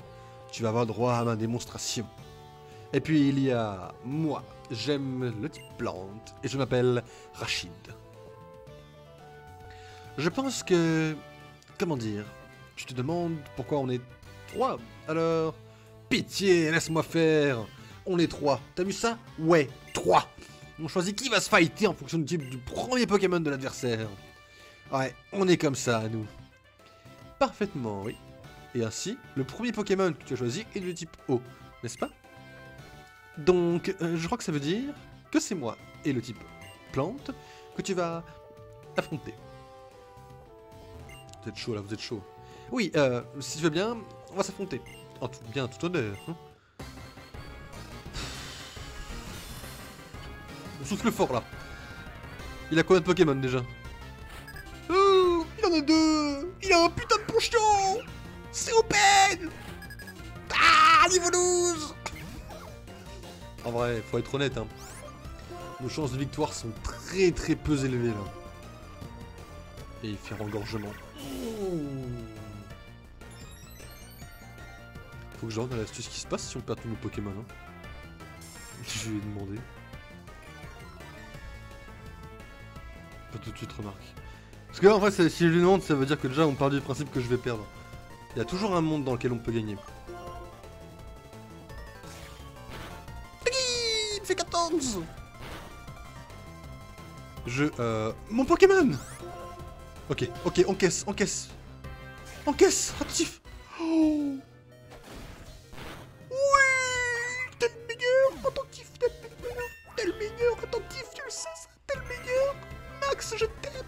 Tu vas avoir droit à ma démonstration. Et puis il y a moi, j'aime le type plante et je m'appelle Rachid. Je pense que comment dire? Je te demande pourquoi on est 3. Alors, pitié, laisse-moi faire. On est 3. T'as vu ça? Ouais, 3. On choisit qui va se fighter en fonction du type du premier Pokémon de l'adversaire. Ouais, on est comme ça, nous. Parfaitement, oui. Et ainsi, le premier Pokémon que tu as choisi est du type eau, n'est-ce pas? Donc, je crois que ça veut dire que c'est moi et le type plante que tu vas affronter. Vous êtes chaud là, vous êtes chaud. Oui, si tu veux bien, on va s'affronter. En tout bien, tout honneur. Hein. On souffle fort là. Il a combien de Pokémon déjà? Oh, il en a 2. Il a un putain de ponchon. C'est open. Ah, niveau 12. En vrai, faut être honnête, hein. Nos chances de victoire sont très très peu élevées là. Et il fait engorgement. Faut que je rentre dans l'astuce qui se passe si on perd tous nos Pokémon. Hein. Je vais lui demander. Pas tout de suite, remarque. Parce que là, en vrai, si je lui demande, ça veut dire que déjà on part du principe que je vais perdre. Il y a toujours un monde dans lequel on peut gagner. Il fait 14. Mon Pokémon. Ok, ok, encaisse, encaisse. Encaisse, actif. Oh. Oui, t'es le meilleur, attentif, t'es le meilleur. T'es le meilleur, attentif, tu le sais ça, t'es le meilleur. Max, je t'aime.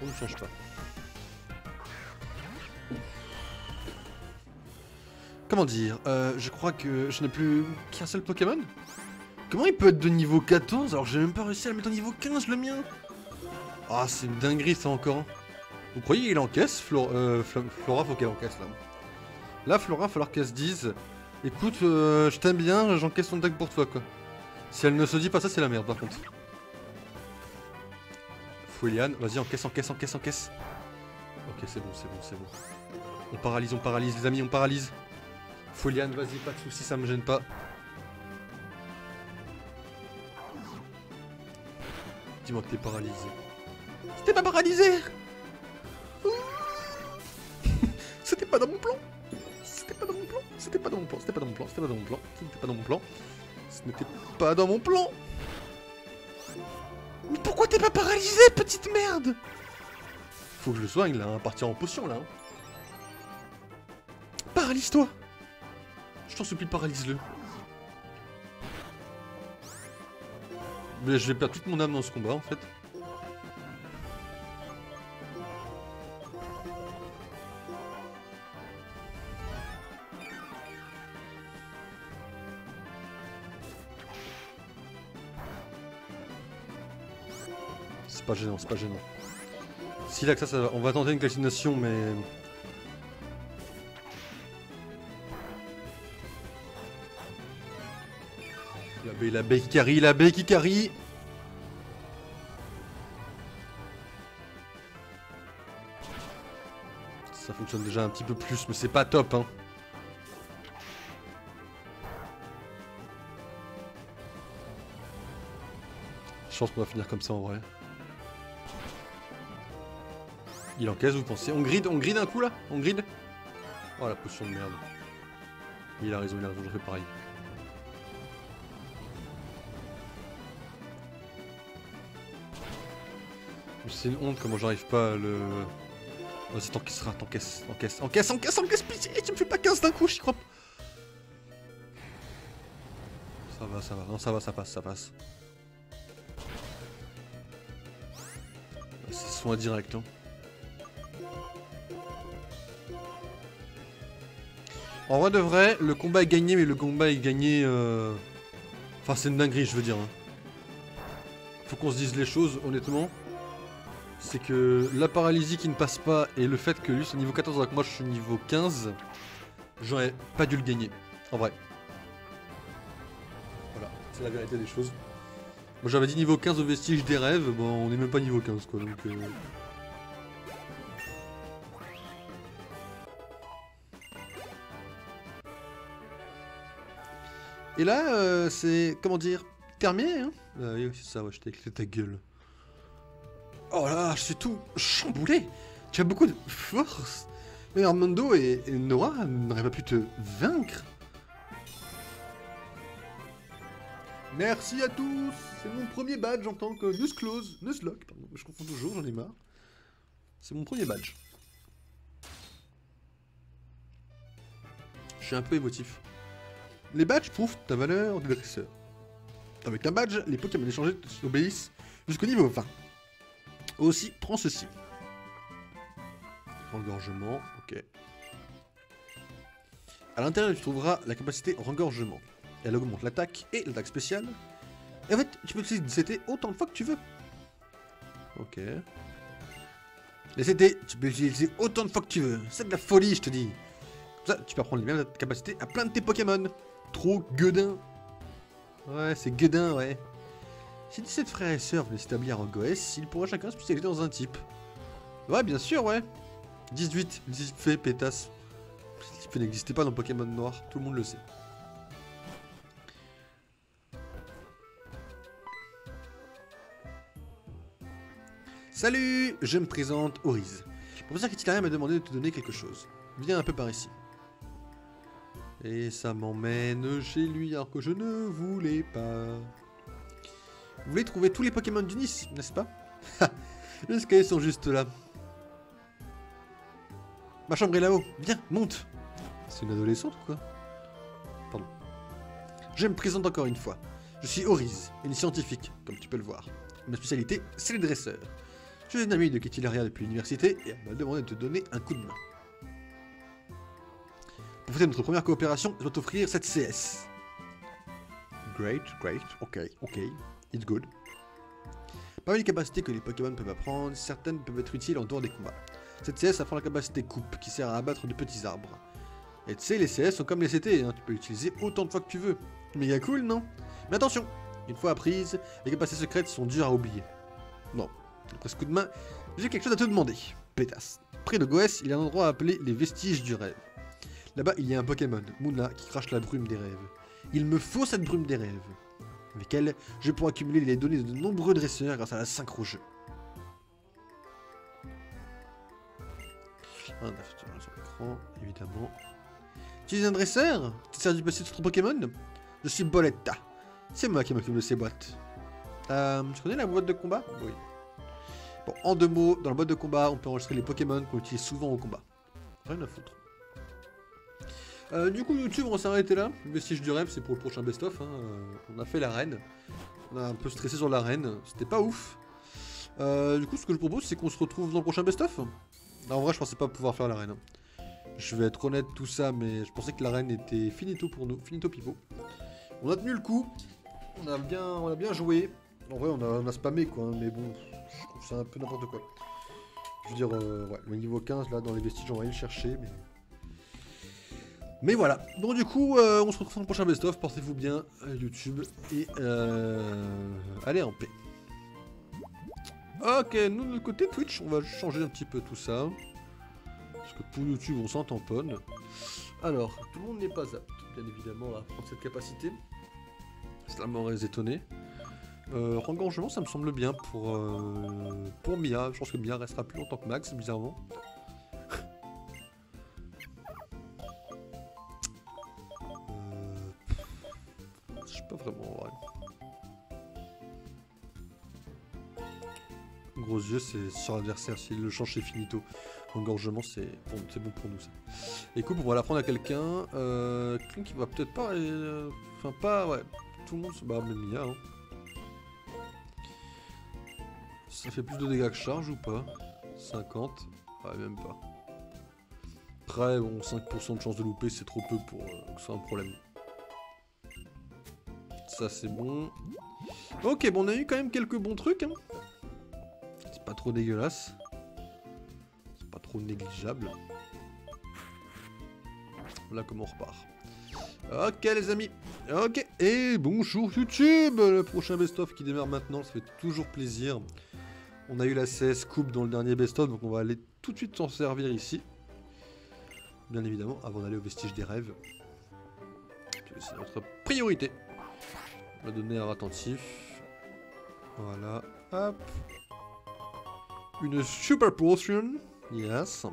On ne change pas. Comment dire, je crois que je n'ai plus qu'un seul Pokémon. Comment il peut être de niveau 14 alors que j'ai même pas réussi à le mettre au niveau 15 le mien? Ah, c'est une dinguerie ça encore. Vous croyez qu'il encaisse Flora, faut qu'elle encaisse là. Là, Flora, il va falloir qu'elle se dise écoute, je t'aime bien, j'encaisse ton deck pour toi quoi. Si elle ne se dit pas ça, c'est la merde par contre. Fouiliane, vas-y, encaisse, encaisse, encaisse, encaisse. Ok, c'est bon, c'est bon, c'est bon. On paralyse les amis, on paralyse. Fouiliane, vas-y, pas de soucis, ça me gêne pas. Dis-moi que t'es paralysé. C'était pas paralysé. C'était pas dans mon plan. C'était pas dans mon plan. C'était pas dans mon plan. C'était pas dans mon plan. C'était pas dans mon plan. C'était pas dans mon plan. Ce n'était pas dans mon plan. Mais pourquoi t'es pas paralysé, petite merde? Faut que je le soigne là, hein, partir en potion là. Hein. Paralyse-toi. Je t'en supplie, paralyse-le. Mais je vais perdre toute mon âme dans ce combat en fait. C'est pas gênant, c'est pas gênant. Si là que ça va. On va tenter une calcination mais... La baie qui carry, la baie qui carry. Ça fonctionne déjà un petit peu plus, mais c'est pas top, hein. Je pense qu'on va finir comme ça en vrai. Il encaisse, vous pensez? On grid un coup là? On grid? Oh la potion de merde. Il a raison, je fais pareil. C'est une honte comment j'arrive pas à le... Vas-y, t'encaisseras, t'encaisses, encaisse, encaisse, encaisse, encaisse, pitié, tu me fais pas 15 d'un coup, j'y crois pas. Ça va, non ça va, ça passe, ça passe. C'est soin direct, hein. En vrai de vrai, le combat est gagné, mais le combat est gagné... Enfin, c'est une dinguerie, je veux dire. Hein. Faut qu'on se dise les choses, honnêtement. C'est que la paralysie qui ne passe pas et le fait que lui soit niveau 14 alors que moi je suis niveau 15, j'aurais pas dû le gagner, en vrai. Voilà, c'est la vérité des choses. Moi j'avais dit niveau 15 au vestige des rêves, bon on est même pas niveau 15 quoi, donc... Et là, c'est, comment dire, terminé, hein. Oui, c'est ça, ouais, je t'ai éclaté ta gueule. Oh là, je suis tout chamboulé. Tu as beaucoup de force. Mais Armando et Noah n'auraient pas pu te vaincre. Merci à tous. C'est mon premier badge en tant que Nuzlocke, pardon. Je confonds toujours, j'en ai marre. C'est mon premier badge. Je suis un peu émotif. Les badges prouvent ta valeur de dresseur. Avec un badge, les Pokémon échangés obéissent jusqu'au niveau 20. Aussi, prends ceci. Rengorgement, ok. À l'intérieur, tu trouveras la capacité rengorgement. Elle augmente l'attaque et l'attaque spéciale. Et en fait, tu peux utiliser CT autant de fois que tu veux. Ok. Les CT, tu peux utiliser autant de fois que tu veux. C'est de la folie, je te dis. Comme ça, tu peux apprendre les mêmes capacités à plein de tes Pokémon. Trop gueudin. Ouais, c'est gueudin, ouais. Si 17 frères et sœurs venaient s'établir en Goès, ils pourraient chacun se spécialiser dans un type. Ouais, bien sûr, ouais. 18, le type fait pétasse. Le type fait n'existait pas dans Pokémon Noir, tout le monde le sait. Salut, je me présente Oriz. Le professeur Kitilaria m'a demandé de te donner quelque chose. Viens un peu par ici. Et ça m'emmène chez lui alors que je ne voulais pas. Vous voulez trouver tous les Pokémon du Nice, n'est-ce pas? Les escaliers sont juste là. Ma chambre est là-haut. Viens, monte. C'est une adolescente ou quoi? Pardon. Je me présente encore une fois. Je suis Oriz, une scientifique, comme tu peux le voir. Ma spécialité, c'est les dresseurs. Je suis une amie de Kitilaria depuis l'université et elle m'a demandé de te donner un coup de main. Pour fêter notre première coopération, je dois t'offrir cette CS. Great, ok, it's good. Parmi les capacités que les Pokémon peuvent apprendre, certaines peuvent être utiles en dehors des combats. Cette CS apprend la capacité coupe, qui sert à abattre de petits arbres. Et tu sais, les CS sont comme les CT, hein, tu peux l'utiliser autant de fois que tu veux. Méga cool, non? Mais attention, une fois apprises, les capacités secrètes sont dures à oublier. Bon, après ce coup de main, j'ai quelque chose à te demander. Pétasse. Près de Goès, il y a un endroit appelé les Vestiges du Rêve. Là-bas, il y a un Pokémon, Mouna, qui crache la brume des rêves. Il me faut cette brume des rêves. Avec elle, je pourrai accumuler les données de nombreux dresseurs grâce à la synchro-jeu. Un sur l'écran, évidemment. Tu es un dresseur? Tu sers du passé sur ton Pokémon? Je suis Boletta. C'est moi qui m'occupe de ces boîtes. Tu connais la boîte de combat? Oui. Bon, en 2 mots, dans la boîte de combat, on peut enregistrer les Pokémon qu'on utilise souvent au combat. Rien à foutre. Du coup, YouTube, on s'est arrêté là. Le vestige du rêve, c'est pour le prochain best-of. Hein. On a fait l'arène. On a un peu stressé sur l'arène. C'était pas ouf. Du coup, ce que je propose, c'est qu'on se retrouve dans le prochain best-of. En vrai, je pensais pas pouvoir faire l'arène. Je vais être honnête, tout ça, mais je pensais que l'arène était finito pour nous. Finito pipo. On a tenu le coup. On a bien joué. En vrai, on a spammé, quoi. Mais bon, je trouve ça un peu n'importe quoi. Je veux dire, ouais, le niveau 15, là, dans les vestiges, on va aller le chercher, mais voilà. Donc du coup, on se retrouve dans le prochain best-of. Portez-vous bien, YouTube. Et allez en paix. Ok, nous de notre côté Twitch, on va changer un petit peu tout ça. Parce que pour YouTube, on s'en tamponne. Alors, tout le monde n'est pas apte, bien évidemment, à prendre cette capacité. Cela m'aurait étonné. Rengorgement, ça me semble bien pour Mia. Je pense que Mia restera plus longtemps que Max, bizarrement. Je sais pas vraiment, ouais. Gros yeux, c'est sur l'adversaire. S'il le change, c'est finito. Engorgement, c'est bon pour nous, ça. Et coup, on va l'apprendre à quelqu'un. Quelqu'un qui va peut-être pas... Enfin, pas... Ouais. Tout le monde se bat, même Mia. Hein. Ça fait plus de dégâts que charge ou pas? 50. Ouais, même pas. Après, bon, 5% de chance de louper, c'est trop peu pour que ce soit un problème. Ça, c'est bon. Ok, bon, on a eu quand même quelques bons trucs. Hein. C'est pas trop dégueulasse. C'est pas trop négligeable. Voilà comment on repart. Ok les amis. Ok. Et bonjour YouTube. Le prochain best-of qui démarre maintenant. Ça fait toujours plaisir. On a eu la CS Coupe dans le dernier best-of. Donc on va aller tout de suite s'en servir ici. Bien évidemment. Avant d'aller au vestige des rêves. C'est notre priorité. On va donner un attentif. Voilà. Hop. Une super potion. Yes.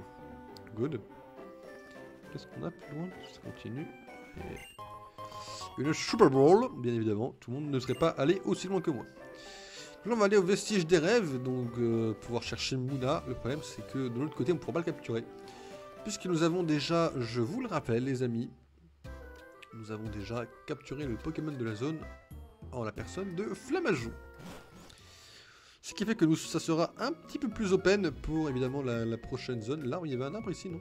Good. Qu'est-ce qu'on a plus loin? Ça continue. Et une Super Bowl, bien évidemment. Tout le monde ne serait pas allé aussi loin que moi. Là, on va aller au vestige des rêves, donc pouvoir chercher Mouna. Le problème, c'est que de l'autre côté, on ne pourra pas le capturer. Puisque nous avons déjà, je vous le rappelle, les amis, nous avons déjà capturé le Pokémon de la zone en la personne de Flamajou. Ce qui fait que ça sera un petit peu plus open pour évidemment la prochaine zone. Là, il y avait un arbre ici, non?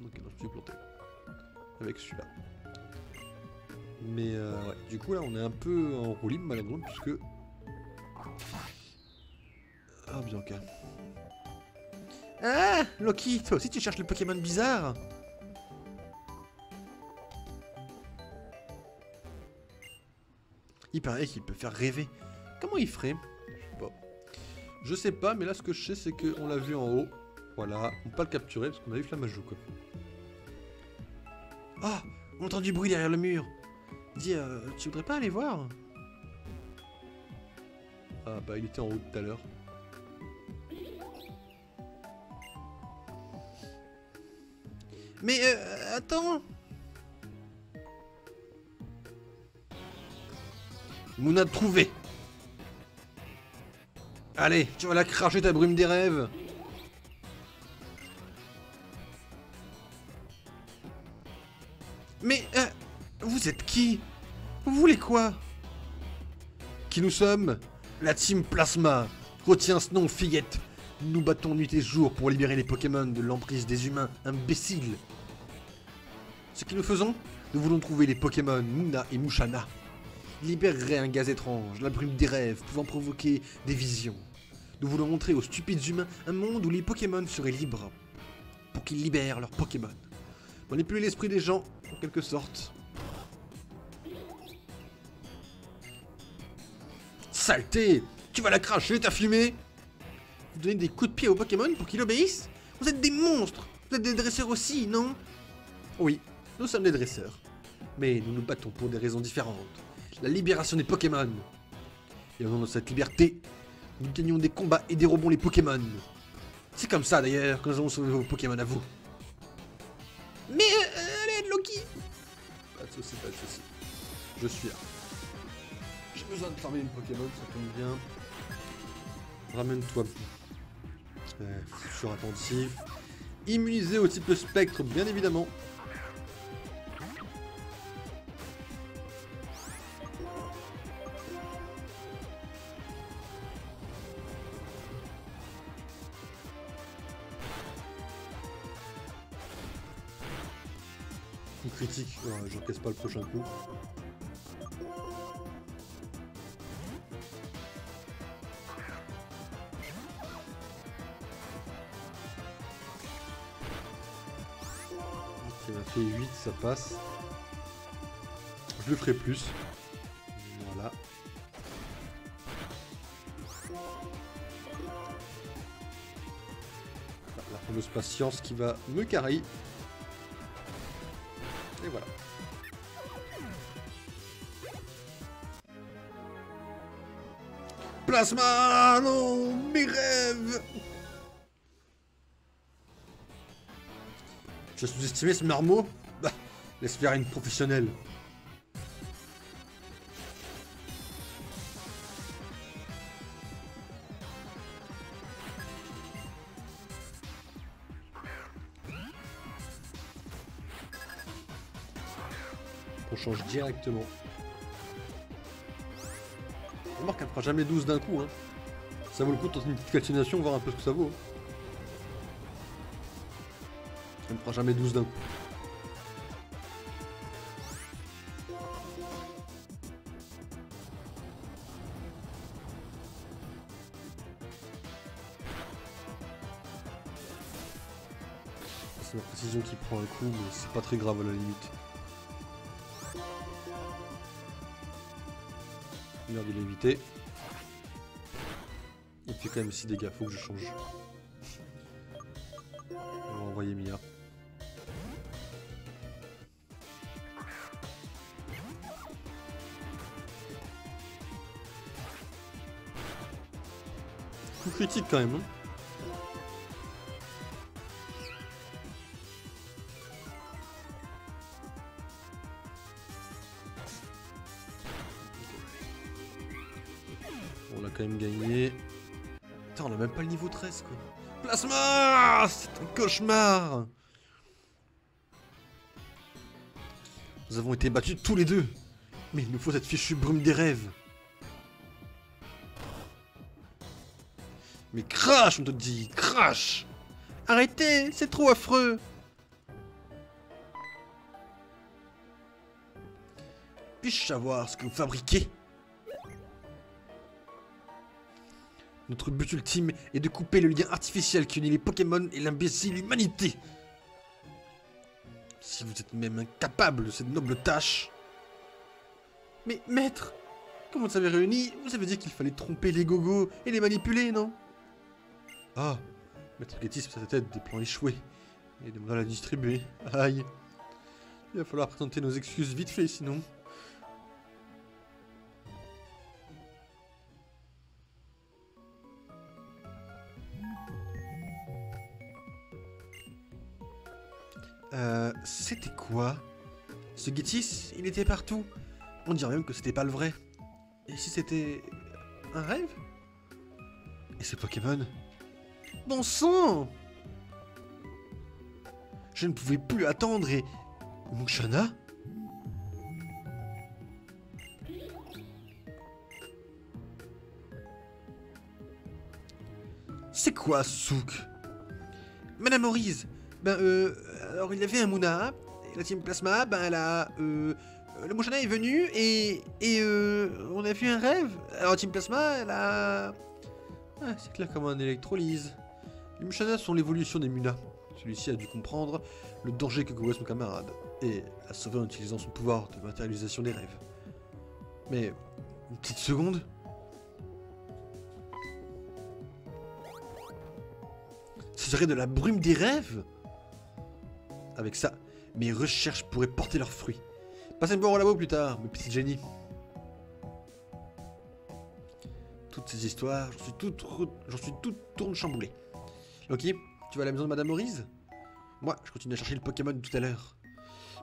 Ok, non, je me suis planté. Avec celui-là. Mais ouais, du coup, là, on est un peu en roue libre, malheureusement, puisque... Ah, Bianca. Ah, Loki, toi aussi tu cherches le Pokémon bizarre? Il paraît qu'il peut faire rêver. Comment il ferait? Je sais pas, mais là ce que je sais c'est qu'on l'a vu en haut. Voilà, on peut pas le capturer parce qu'on a vu Flamajou quoi. Ah, on entend du bruit derrière le mur. Dis, tu voudrais pas aller voir? Ah bah il était en haut tout à l'heure. Mais attends. Mouna trouvé. Allez, tu vas la cracher ta brume des rêves. Mais vous êtes qui? Vous voulez quoi? Qui nous sommes? La Team Plasma. Retiens ce nom, fillette. Nous nous battons nuit et jour pour libérer les Pokémon de l'emprise des humains imbéciles. Ce que nous faisons? Nous voulons trouver les Pokémon Mouna et Mushana. Libérerait un gaz étrange, la brume des rêves, pouvant provoquer des visions. Nous voulons montrer aux stupides humains un monde où les Pokémon seraient libres, pour qu'ils libèrent leurs Pokémon. Manipuler l'esprit des gens, en quelque sorte. Saleté! Tu vas la cracher, ta fumée! Vous donnez des coups de pied aux Pokémon pour qu'ils obéissent? Vous êtes des monstres! Vous êtes des dresseurs aussi, non? Oui, nous sommes des dresseurs. Mais nous nous battons pour des raisons différentes. La libération des Pokémon. Et au nom de cette liberté, nous gagnons des combats et dérobons les Pokémon. C'est comme ça d'ailleurs que nous allons sauver vos Pokémon à vous. Mais allez, Loki! Pas de soucis, pas de soucis. Je suis là. J'ai besoin de farmer une Pokémon, ça tombe bien. Ramène-toi. Surattentif. Immunisé au type spectre, bien évidemment. Critique, ouais, j'encaisse pas le prochain coup. Ok, il a fait 8, ça passe. Je le ferai plus. Voilà. La fameuse patience qui va me carrer. Et voilà. Plasma, non, mes rêves. Tu as sous-estimé ce marmot? Bah, laisse faire une professionnelle. On change directement. Remarque qu'elle fera jamais 12 d'un coup. Hein. Ça vaut le coup de tenter une petite calcination, voir un peu ce que ça vaut. Elle ne fera jamais 12 d'un coup. C'est la précision qui prend un coup, mais c'est pas très grave à la limite. Merde, il a évité. Il fait quand même 6 dégâts, faut que je change. On va envoyer Mia. Coup critique quand même. Hein. On l'a quand même gagné. Putain, on a même pas le niveau 13 quoi. Plasma! C'est un cauchemar! Nous avons été battus tous les deux. Mais il nous faut cette fichue brume des rêves. Mais crash, on te dit, crash! Arrêtez, c'est trop affreux! Puis-je savoir ce que vous fabriquez? Notre but ultime est de couper le lien artificiel qui unit les Pokémon et l'imbécile humanité. Si vous êtes même incapable de cette noble tâche... Mais maître, comme vous avez réuni, vous avez dit qu'il fallait tromper les gogos et les manipuler, non? Ah, Maître Getis sur sa tête des plans échoués et demanda à la distribuer. Aïe. Il va falloir présenter nos excuses vite fait, sinon... C'était quoi? Ce Getis, il était partout. On dirait même que c'était pas le vrai. Et si c'était... un rêve? Et ces Pokémon? Bon sang! Je ne pouvais plus attendre et... Musharna? C'est quoi, Souk? Madame Orise, alors il y avait un Mouna, et la team Plasma, elle a... le Musharna est venu, et on a vu un rêve. Alors la team Plasma, elle a... Ah, c'est clair comme un électrolyse. Les Musharna sont l'évolution des Muna. Celui-ci a dû comprendre le danger que courait son camarade, et l'a sauvé en utilisant son pouvoir de matérialisation des rêves. Mais... une petite seconde. Ce serait de la brume des rêves? Avec ça, mes recherches pourraient porter leurs fruits. Passez me voir au labo plus tard, mes petits génies. Toutes ces histoires, j'en suis toute tourne chamboulée. Loki, tu vas à la maison de Madame Orise? Moi, je continue à chercher le Pokémon tout à l'heure.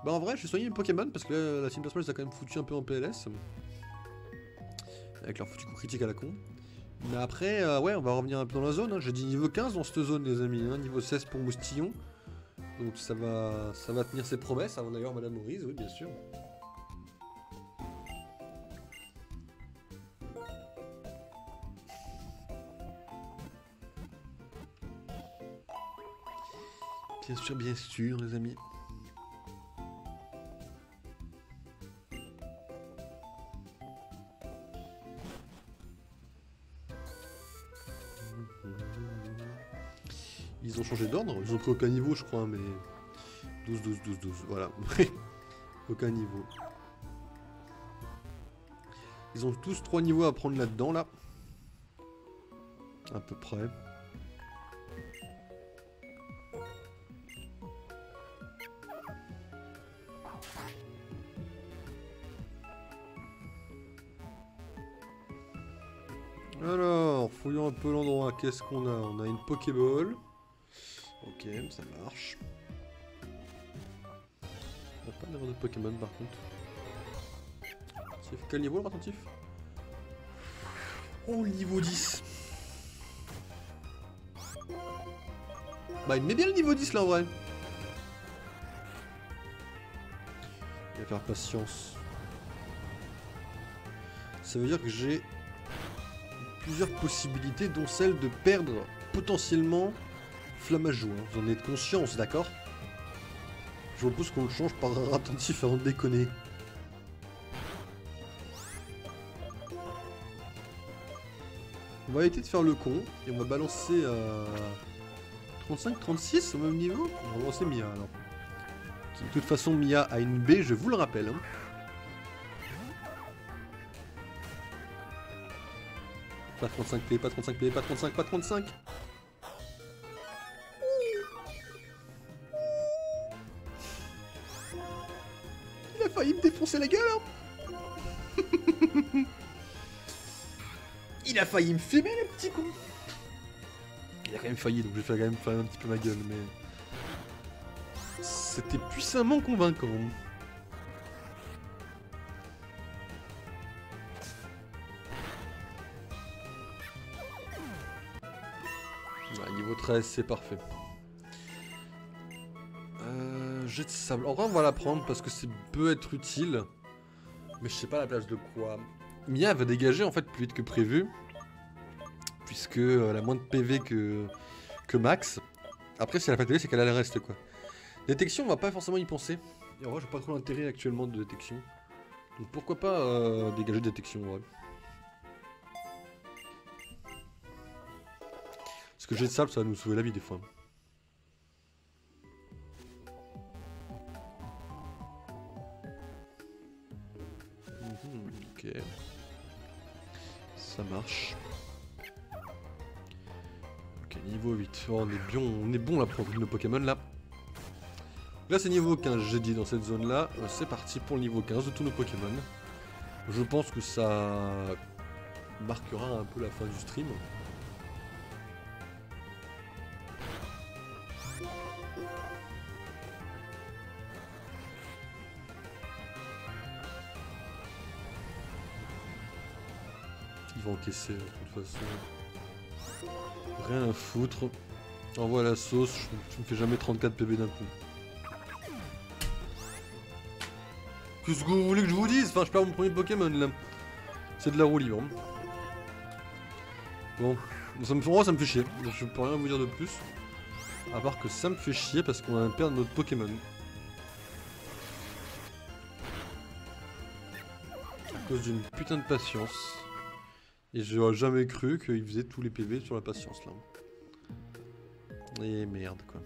Bah en vrai, je vais soigner mes Pokémon parce que la Team Plasma les a quand même foutu un peu en PLS. Avec leur foutu coup critique à la con. Mais après, ouais, on va revenir un peu dans la zone. Hein. J'ai dit niveau 15 dans cette zone, les amis. Hein. Niveau 16 pour Moustillon. Donc ça va tenir ses promesses. Avant d'ailleurs Madame Orise, oui, bien sûr. Bien sûr, les amis. Ils ont changé d'ordre, ils ont pris aucun niveau, je crois, mais... 12, 12, 12, 12, voilà. Aucun niveau. Ils ont tous 3 niveaux à prendre là-dedans, là. À peu près. Alors, fouillons un peu l'endroit. Qu'est-ce qu'on a? On a une Pokéball. Ok, ça marche. On n'a pas d'erreur de Pokémon par contre. Quel niveau le attentif? Oh, niveau 10. Bah, il met bien le niveau 10 là en vrai. Il va faire patience. Ça veut dire que j'ai plusieurs possibilités, dont celle de perdre potentiellement Flammajou. Hein. Vous en êtes conscience, d'accord? Je propose qu'on le change par un attentif avant de déconner. On va éviter de faire le con et on va balancer à 35-36 au même niveau. On va balancer Mia alors. Qui, de toute façon, Mia a une B, je vous le rappelle. Hein. Pas 35p, pas 35p, pas 35, pas 35. Il a failli me défoncer la gueule. Hein. Il a failli me fumer le petit con. Il a quand même failli, donc je vais quand même faire un petit peu ma gueule, mais... C'était puissamment convaincant. Ouais, niveau 13, c'est parfait. Jet de sable. En vrai, on va la prendre parce que ça peut être utile. Mais je sais pas à la place de quoi. Mia va dégager en fait plus vite que prévu. Puisque elle a moins de PV que Max. Après, si elle a pas de PV, c'est qu'elle a le reste quoi. Détection, on va pas forcément y penser. Et en vrai, j'ai pas trop l'intérêt actuellement de détection. Donc pourquoi pas dégager détection en vrai. Parce que jet de sable, ça va nous sauver la vie des fois. Ok. Ça marche. Ok, niveau 8. Oh, on est bon là pour nos Pokémon là. Là c'est niveau 15, j'ai dit dans cette zone là. C'est parti pour le niveau 15 de tous nos Pokémon. Je pense que ça marquera un peu la fin du stream. Ils vont encaisser de toute façon. Rien à foutre. Envoie la sauce, tu me fais jamais 34 PV d'un coup. Qu'est-ce que vous voulez que je vous dise? Enfin, je perds mon premier Pokémon là. C'est de la roue libre. Bon, ça me fait chier. Je peux rien vous dire de plus. À part que ça me fait chier parce qu'on va perdre notre Pokémon. À cause d'une putain de patience. Et j'aurais jamais cru qu'il faisait tous les PV sur la patience là. Et merde quoi.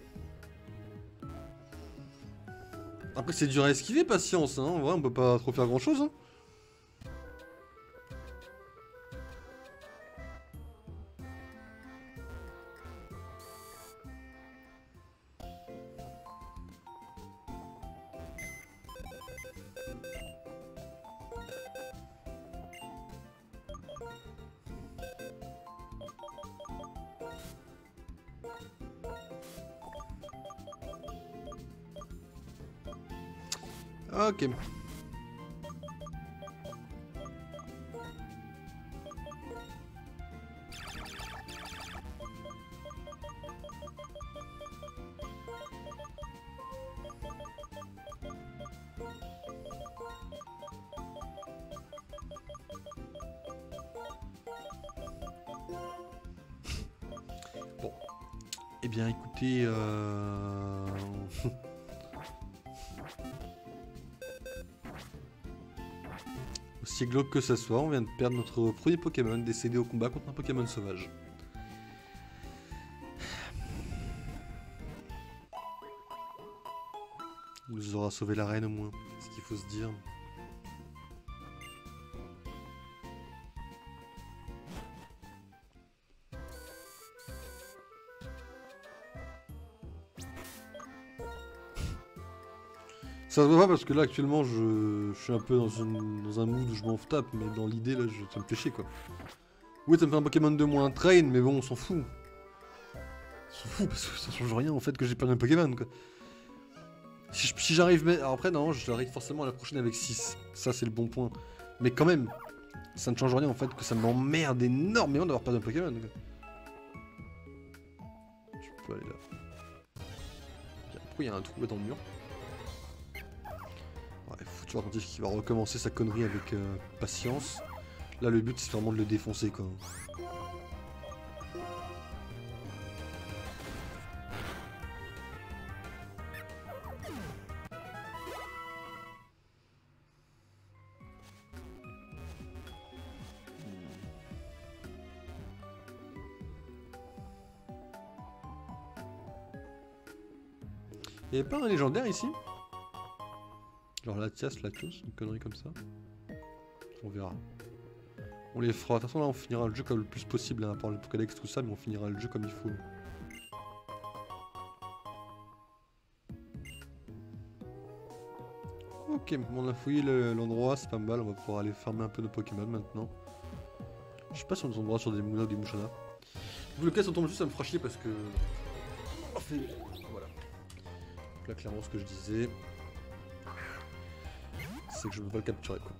Après c'est dur à esquiver patience, hein. En vrai on peut pas trop faire grand chose hein. Ok. Bon. Eh bien écoutez, aussi glauque que ça soit, on vient de perdre notre premier Pokémon décédé au combat contre un Pokémon sauvage. Il nous aura sauvé la reine au moins, c'est ce qu'il faut se dire. Ça se voit pas parce que là actuellement je suis un peu dans un mood où je m'en tape, mais dans l'idée là ça me fait chier quoi. Oui ça me fait un Pokémon de moins train, mais bon on s'en fout. On s'en fout parce que ça change rien en fait que j'ai perdu un Pokémon quoi. Si j'arrive, alors après non, j'arrive forcément à la prochaine avec 6, ça c'est le bon point. Mais quand même, ça ne change rien en fait que ça m'emmerde énormément d'avoir perdu un Pokémon quoi. Je peux aller là. Pourquoi il y a un trou là dans le mur? Ouais, foutu attentif qui va recommencer sa connerie avec patience. Là le but c'est vraiment de le défoncer quoi. Y'avait pas un légendaire ici? Genre Latias, Latios, une connerie comme ça. On verra. On les fera. De toute façon là on finira le jeu comme le plus possible, hein, à part le Pokédex tout ça, mais on finira le jeu comme il faut. Ok, on a fouillé l'endroit, c'est pas mal, on va pouvoir aller farmer un peu nos Pokémon maintenant. Je sais pas si on tombera sur des Mouna ou des Mouchana. Vu le cas si on tombe juste ça me fera chier parce que... Oh, voilà. Donc là clairement ce que je disais... c'est que je peux pas le capturer quoi.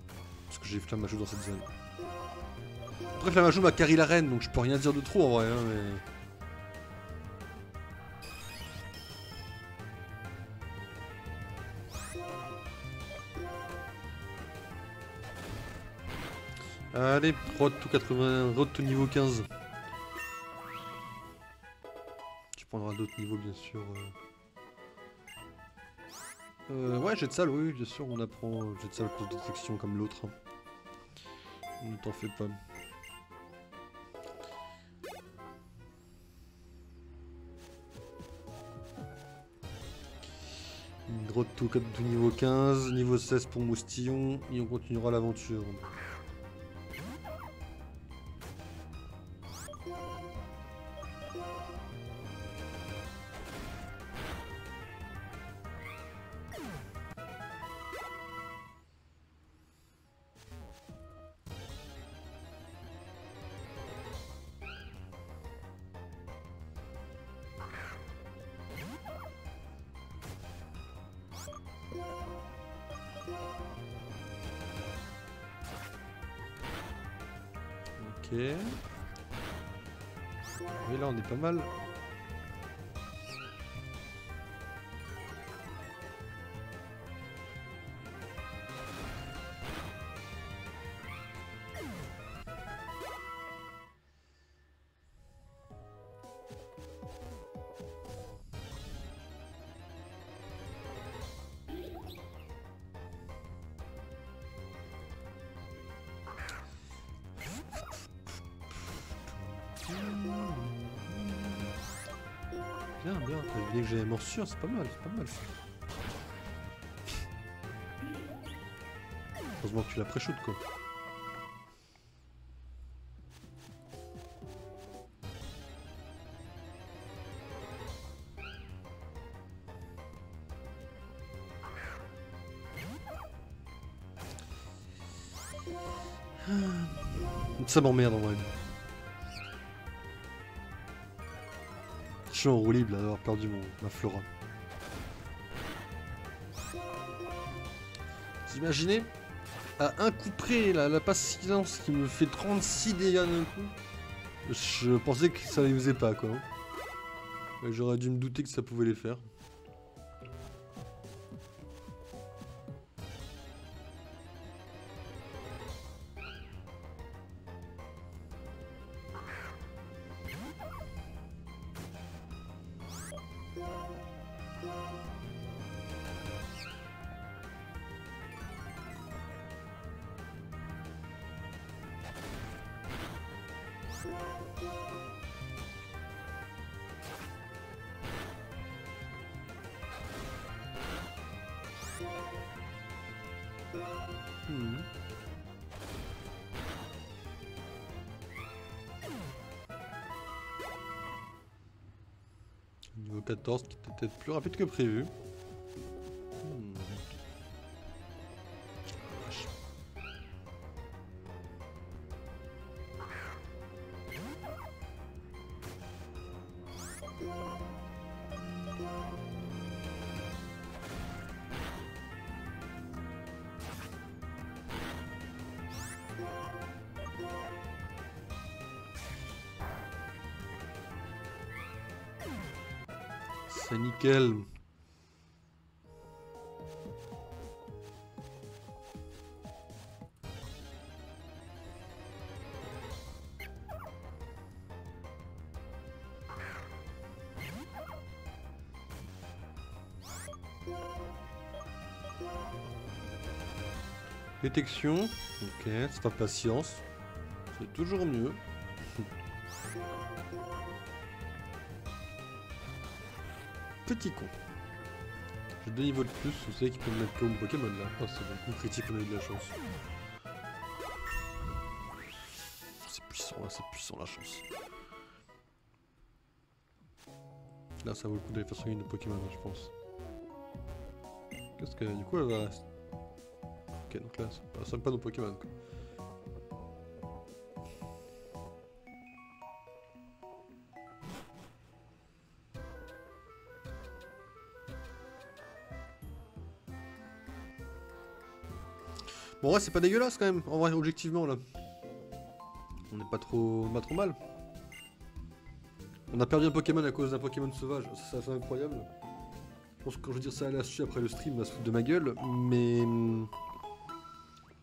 Parce que j'ai Flammajou dans cette zone. Après Flammajou m'a carry la reine donc je peux rien dire de trop en vrai hein, mais... Allez, Road to 80, Road to niveau 15. Tu prendras d'autres niveaux bien sûr. Ouais, jet de salle, oui, bien sûr, on apprend jet de salle plus de détection comme l'autre. Ne t'en fais pas. Road to niveau 15, niveau 16 pour Moustillon, et on continuera l'aventure. Ok. Et là on est pas mal. Bien, bien, t'as deviné que j'avais morsure, c'est pas mal ça. Heureusement que tu l'as pré-shoot quoi. Ça m'emmerde en vrai. Je suis en roue libre d'avoir perdu ma Flora. Vous imaginez? À un coup près, la passe silence qui me fait 36 dégâts d'un coup. Je pensais que ça les faisait pas quoi. J'aurais dû me douter que ça pouvait les faire. Niveau 14 qui était peut-être plus rapide que prévu. C'est nickel. Détection, ok, c'est pas patience, c'est toujours mieux. Petit con. J'ai 2 niveaux de plus, vous savez qu'il peut me mettre comme Pokémon là. Oh c'est bon, coup critique, on a eu de la chance. C'est puissant la chance. Là ça vaut le coup d'aller faire soigner de Pokémon je pense. Qu'est-ce que du coup elle va... Ok donc là ça soigne pas nos Pokémon quoi. Bon ouais c'est pas dégueulasse quand même, en vrai objectivement là. On n'est pas trop mal. On a perdu un Pokémon à cause d'un Pokémon sauvage, ça c'est incroyable. Je pense que quand je veux dire ça à l'astuce après le stream, on va se foutre de ma gueule,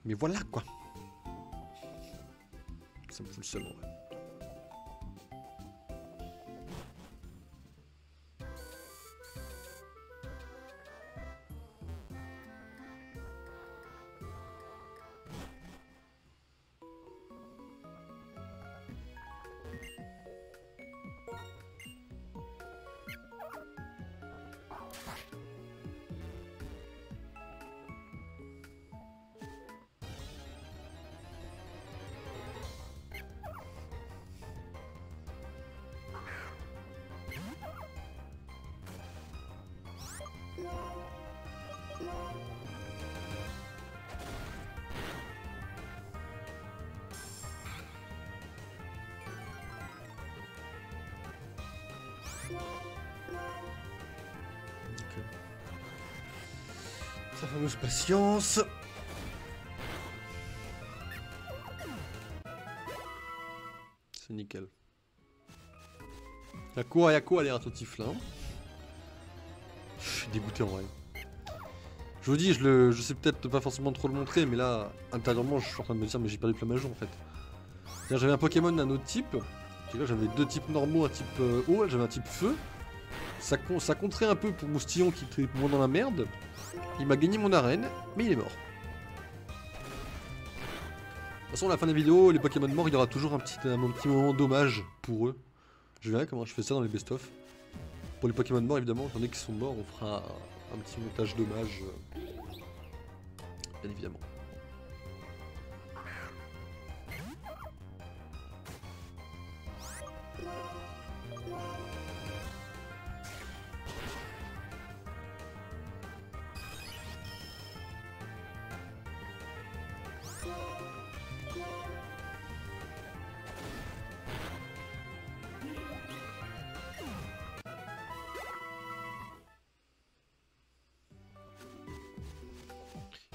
mais voilà quoi. ça me fout le seum en vrai. Sa fameuse patience. C'est nickel. Y'a quoi à l'air attentif là. Je suis dégoûté en vrai. Je vous dis, je sais peut-être pas forcément trop le montrer, mais là, intérieurement, je suis en train de me dire, mais j'ai perdu plein ma joue en fait. J'avais un Pokémon d'un autre type. Là, j'avais deux types normaux, un type eau, j'avais un type feu. Ça compterait un peu pour Moustillon qui était moins dans la merde. Il m'a gagné mon arène, mais il est mort. De toute façon, à la fin de la vidéo, les Pokémon morts, il y aura toujours un petit moment d'hommage pour eux. Je verrai comment je fais ça dans les best-of. Pour les Pokémon morts, évidemment, étant donné qu'ils sont morts, on fera un petit montage d'hommage. Bien évidemment.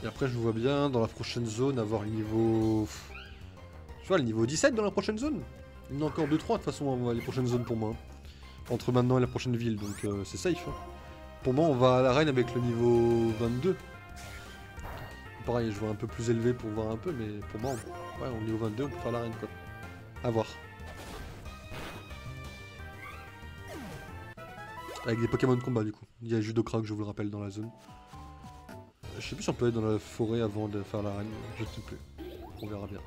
Et après, je vois bien dans la prochaine zone avoir le niveau. Tu vois, le niveau 17 dans la prochaine zone. Il y en a encore 2-3 de toute façon, les prochaines zones pour moi. Entre maintenant et la prochaine ville, donc c'est safe. Hein. Pour moi, on va à l'arène avec le niveau 22. Pareil, je vois un peu plus élevé pour voir un peu, mais pour moi, ouais, au niveau 22, on peut faire l'arène quoi. A voir. Avec des Pokémon de combat du coup. Il y a Judocrack, je vous le rappelle, dans la zone. Je sais plus si on peut aller dans la forêt avant de faire l'arène, je sais plus. On verra bien.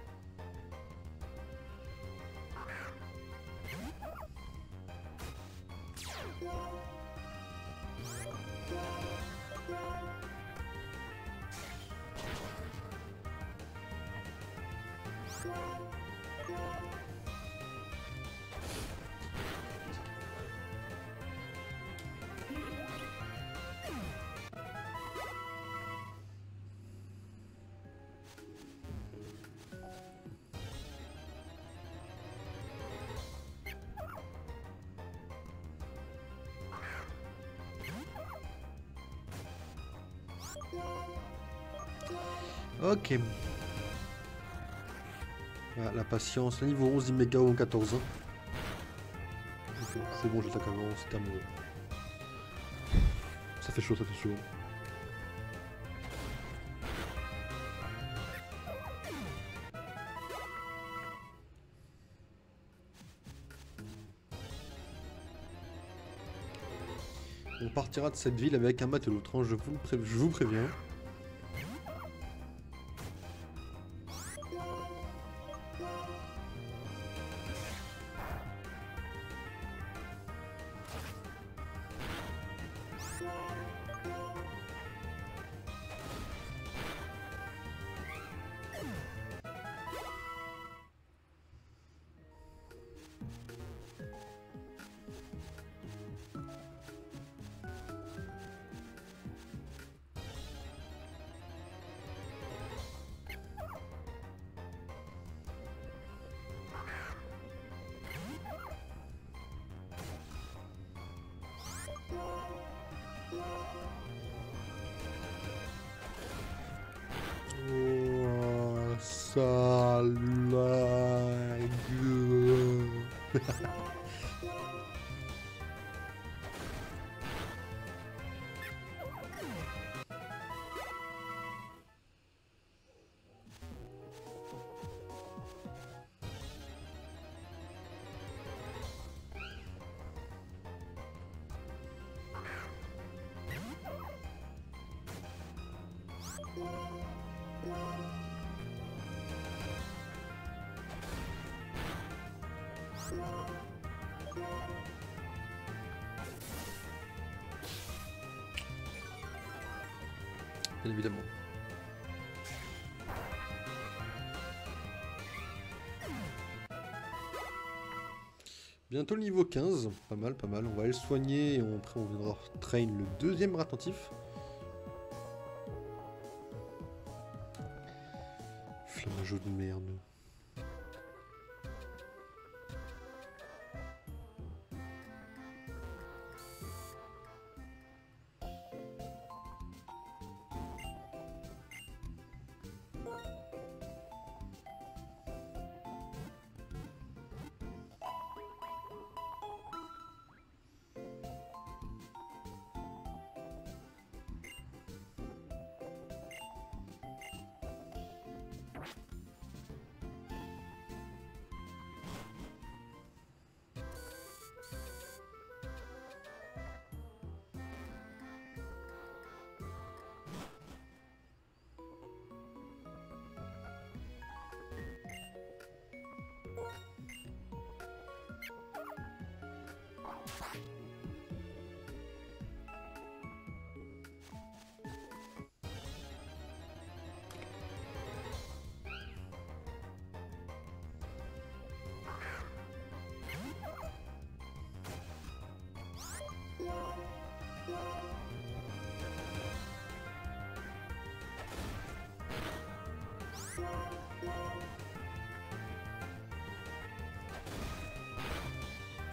Ok. Voilà, la patience, le niveau 11 d'Iméga ou 14 ans. C'est bon, j'attaque avant, c'est terminé. Ça fait chaud, ça fait chaud. On partira de cette ville avec un matelot, hein, je vous préviens. Oh, sale gueule. Bien évidemment. Bientôt le niveau 15, pas mal, pas mal. On va aller le soigner et après on viendra train le deuxième attentif. Flammageau de merde.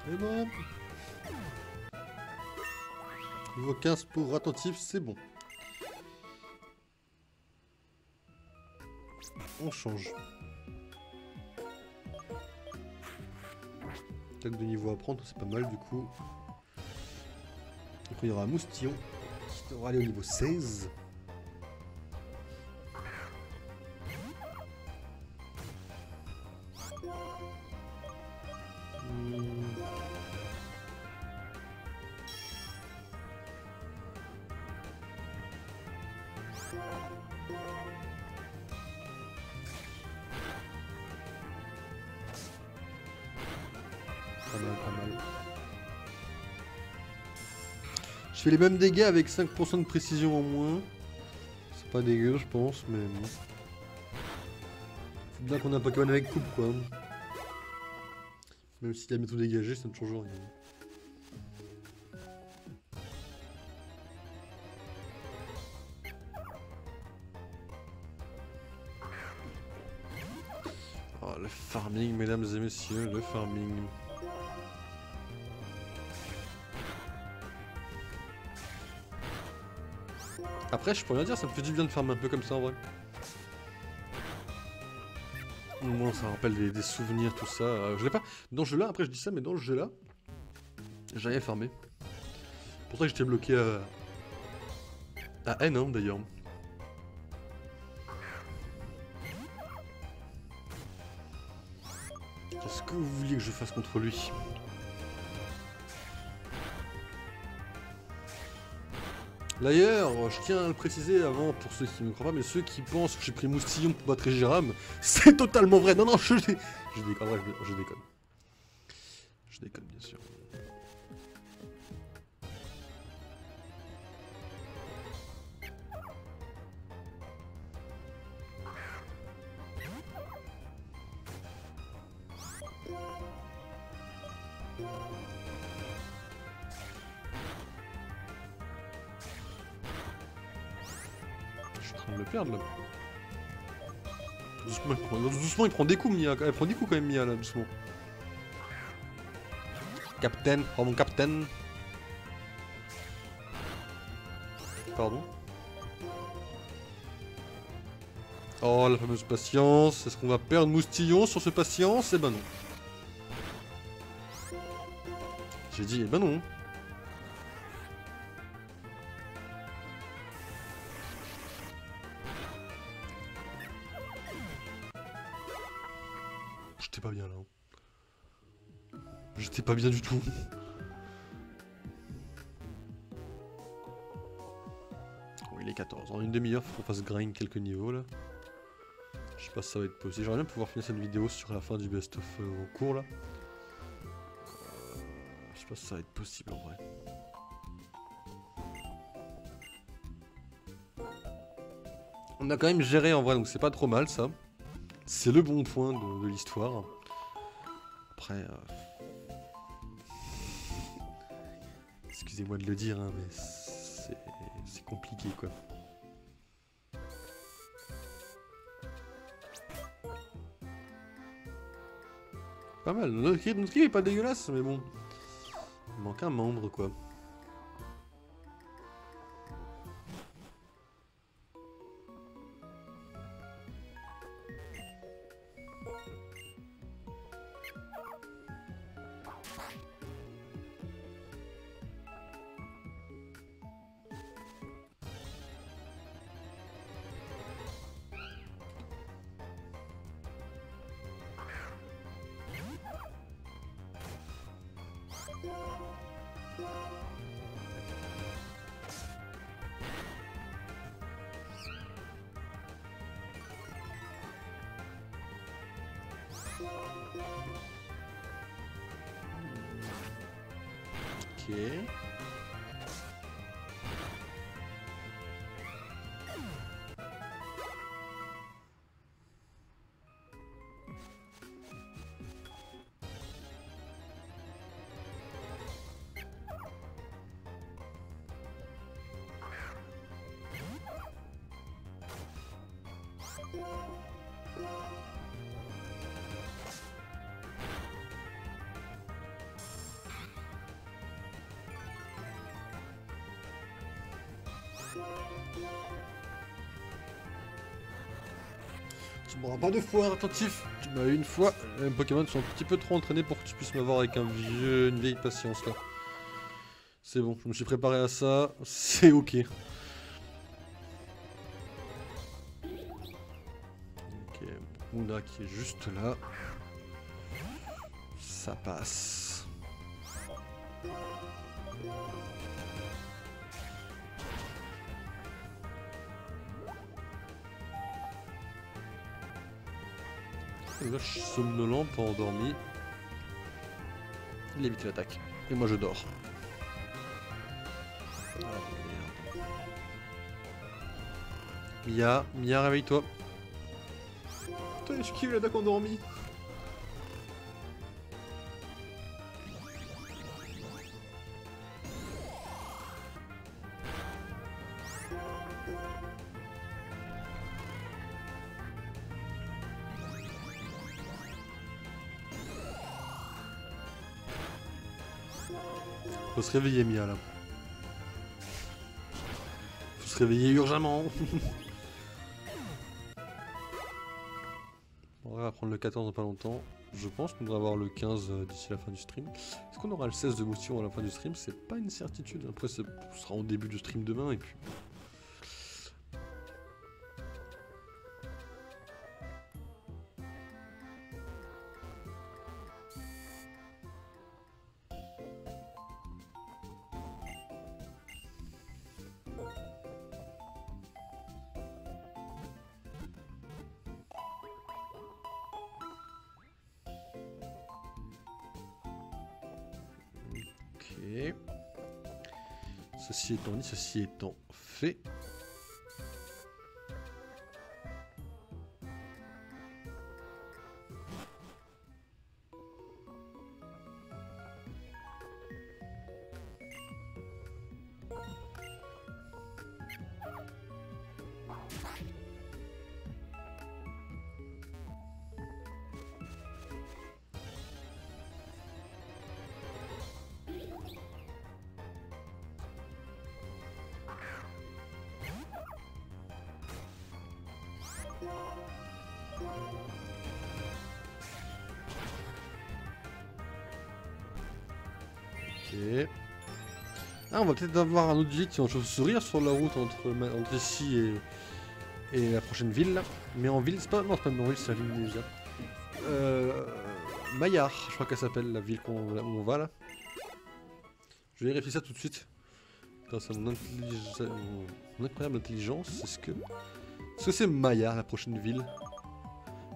C'est bon. Niveau 15 pour attentif, c'est bon. On change. Attaque de niveau à prendre, c'est pas mal du coup. Après il y aura un moustillon qui devra aller au niveau 16. Pas mal, pas mal. Je fais les mêmes dégâts avec 5% de précision en moins. C'est pas dégueu, je pense, mais bon. Faut bien qu'on ait un Pokémon avec coupe, quoi. Même si la méthode dégagée, ça ne change rien. Oh, le farming, mesdames et messieurs, le farming. Après, je peux rien dire, ça me fait du bien de farmer un peu comme ça en vrai. Au moins, ça rappelle des souvenirs, tout ça. Je l'ai pas. Dans ce jeu-là, après, je dis ça, mais dans ce jeu-là, j'avais farmé. C'est pour ça que j'étais bloqué à N, hein, d'ailleurs. Qu'est-ce que vous vouliez que je fasse contre lui? D'ailleurs, je tiens à le préciser avant pour ceux qui ne me croient pas, mais ceux qui pensent que j'ai pris Moustillon pour battre Regiram, c'est totalement vrai. Non, non, je déconne, je déconne. Je déconne, bien sûr. Je suis en train de le perdre là. Doucement, il prend des coups, Mia. Elle prend des coups quand même, Mia, là, doucement. Captain, oh mon captain. Pardon. Oh, la fameuse patience. Est-ce qu'on va perdre Moustillon sur ce patience? Eh ben non. J'ai dit, eh ben non. J'étais pas bien là. J'étais pas bien du tout. Bon, il est 14. En une demi-heure, faut qu'on fasse grind quelques niveaux là. Je sais pas si ça va être possible. J'aimerais bien pouvoir finir cette vidéo sur la fin du best-of en cours là. sais pas si ça va être possible en vrai. On a quand même géré en vrai, donc c'est pas trop mal ça. C'est le bon point de l'histoire. Après... Excusez-moi de le dire, hein, mais c'est compliqué quoi. Pas mal, notre équipe est pas dégueulasse, mais bon. Il manque un membre quoi. Ok. Tu m'auras pas deux fois attentif. Tu m'as eu une fois. Les Pokémon sont un petit peu trop entraînés pour que tu puisses m'avoir avec une vieille patience là. C'est bon, je me suis préparé à ça. C'est ok. Ok, Mouna qui est juste là. Ça passe. Là, je suis somnolent, pas endormi. Il évite l'attaque. Et moi je dors. Oh, merde. Mia, réveille-toi. Putain, je kiffe l'attaque endormie. Faut se réveiller, Mia, là. Faut se réveiller urgemment. On va prendre le 14 dans pas longtemps. Je pense qu'on devrait avoir le 15 d'ici la fin du stream. Est-ce qu'on aura le 16 de motion à la fin du stream? C'est pas une certitude. Après, ce sera au début du stream demain et puis... Ok. Ceci étant dit, ceci étant fait. Ok. Ah, on va peut-être avoir un autre guide qui est en chauve-sourire sur la route entre ici et la prochaine ville là. Mais en ville, c'est pas. Non, c'est pas une ville, c'est la ville déjà. Maillard, je crois qu'elle s'appelle la ville où on va là. Je vais vérifier ça tout de suite. Grâce à mon incroyable intelligence, est-ce que c'est Maillard la prochaine ville?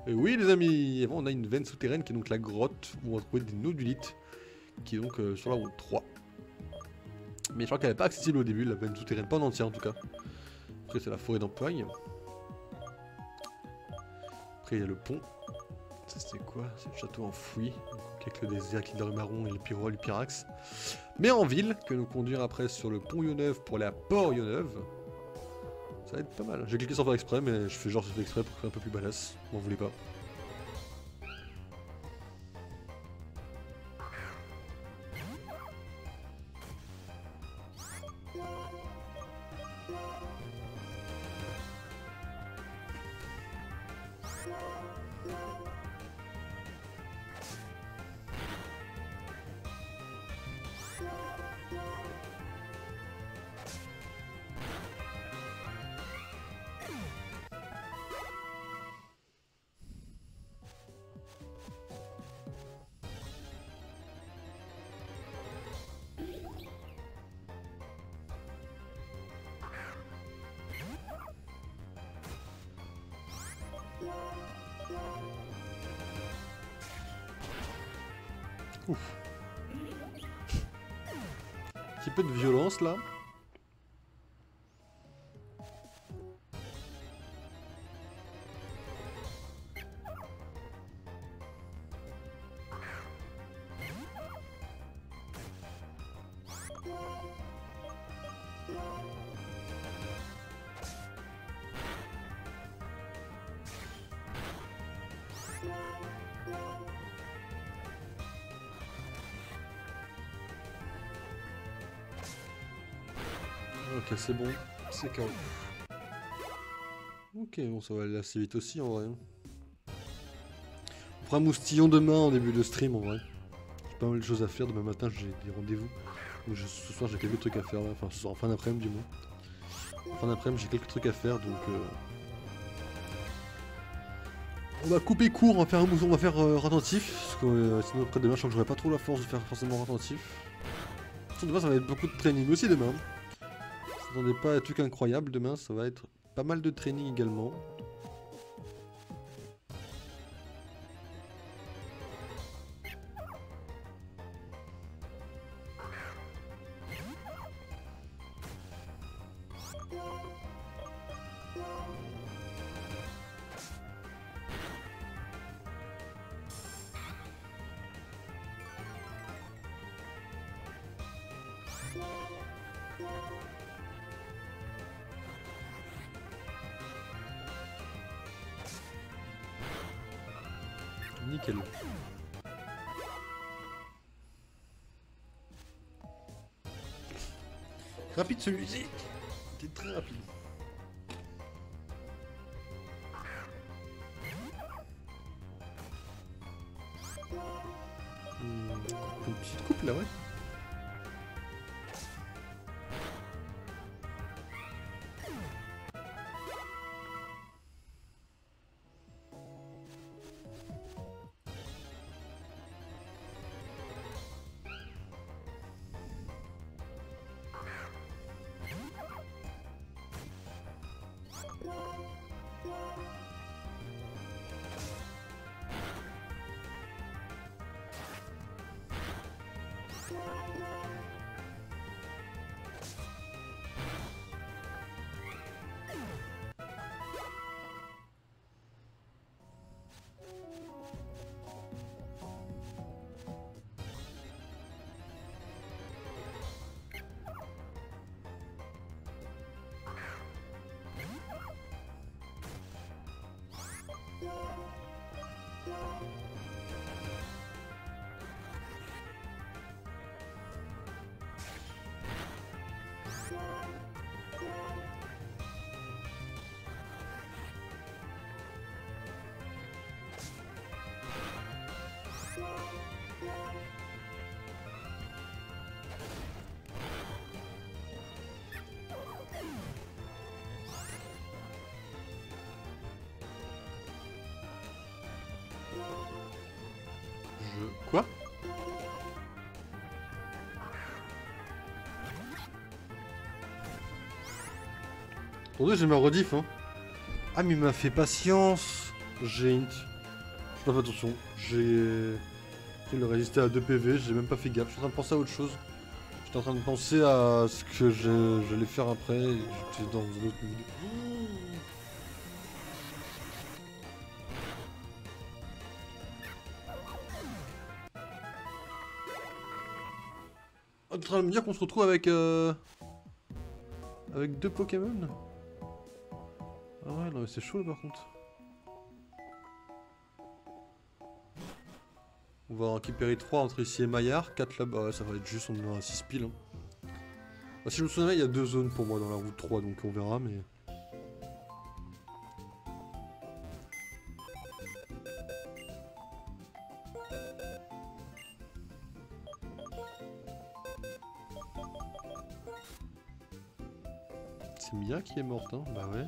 Et oui les amis, on a une veine souterraine qui est donc la grotte où on va trouver des nodulites qui est donc sur la route 3. Mais je crois qu'elle n'est pas accessible au début, la veine souterraine, pas en entier en tout cas. Après c'est la forêt d'Empoigne. Après il y a le pont. Ça c'est quoi? C'est le château enfoui, avec le désert, le marron et le pyro, le pyrax. Mais en ville, que nous conduire après sur le pont Yonneuve pour aller à Port Yonneuve. Ça va être pas mal. J'ai cliqué sans faire exprès, mais je fais genre je fais exprès pour faire un peu plus badass. M'en voulez pas. Ouf. Un petit peu de violence là. Ok, c'est bon, c'est KO. Ok, bon, ça va aller assez vite aussi en vrai. On fera un moustillon demain en début de stream en vrai. J'ai pas mal de choses à faire, demain matin j'ai des rendez-vous. Ce soir j'ai quelques trucs à faire là, enfin ce soir, en fin d'après-midi du moins. En fin d'après-midi j'ai quelques trucs à faire donc... On va couper court, on va faire retentif, parce que sinon après demain je crois que j'aurai pas trop la force de faire forcément retentif. Demain ça va être beaucoup de training aussi demain. Ne s'attendez pas à un truc incroyable demain, ça va être pas mal de training également. Nickel. Rapide celui-ci. C'était très rapide. Une petite coupe là, ouais. Quoi? Attendez, j'ai ma rediff, hein. Ah, mais il m'a fait patience. J'ai... Je pas fait attention. J'ai... Il a résisté à 2 PV, j'ai même pas fait gaffe, je suis en train de penser à autre chose. J'étais en train de penser à ce que j'allais faire après, j'étais dans un autre milieu. Oh, t'es en train de me dire qu'on se retrouve avec avec 2 Pokémon? Ah ouais, non mais c'est chaud là par contre. On va en récupérer 3 entre ici et Maillard, 4 là-bas, ouais, ça va être juste, on a 6 piles. Hein. Bah, si je me souviens, il y a 2 zones pour moi dans la route 3, donc on verra, mais... C'est Mia qui est morte, hein? Bah ouais.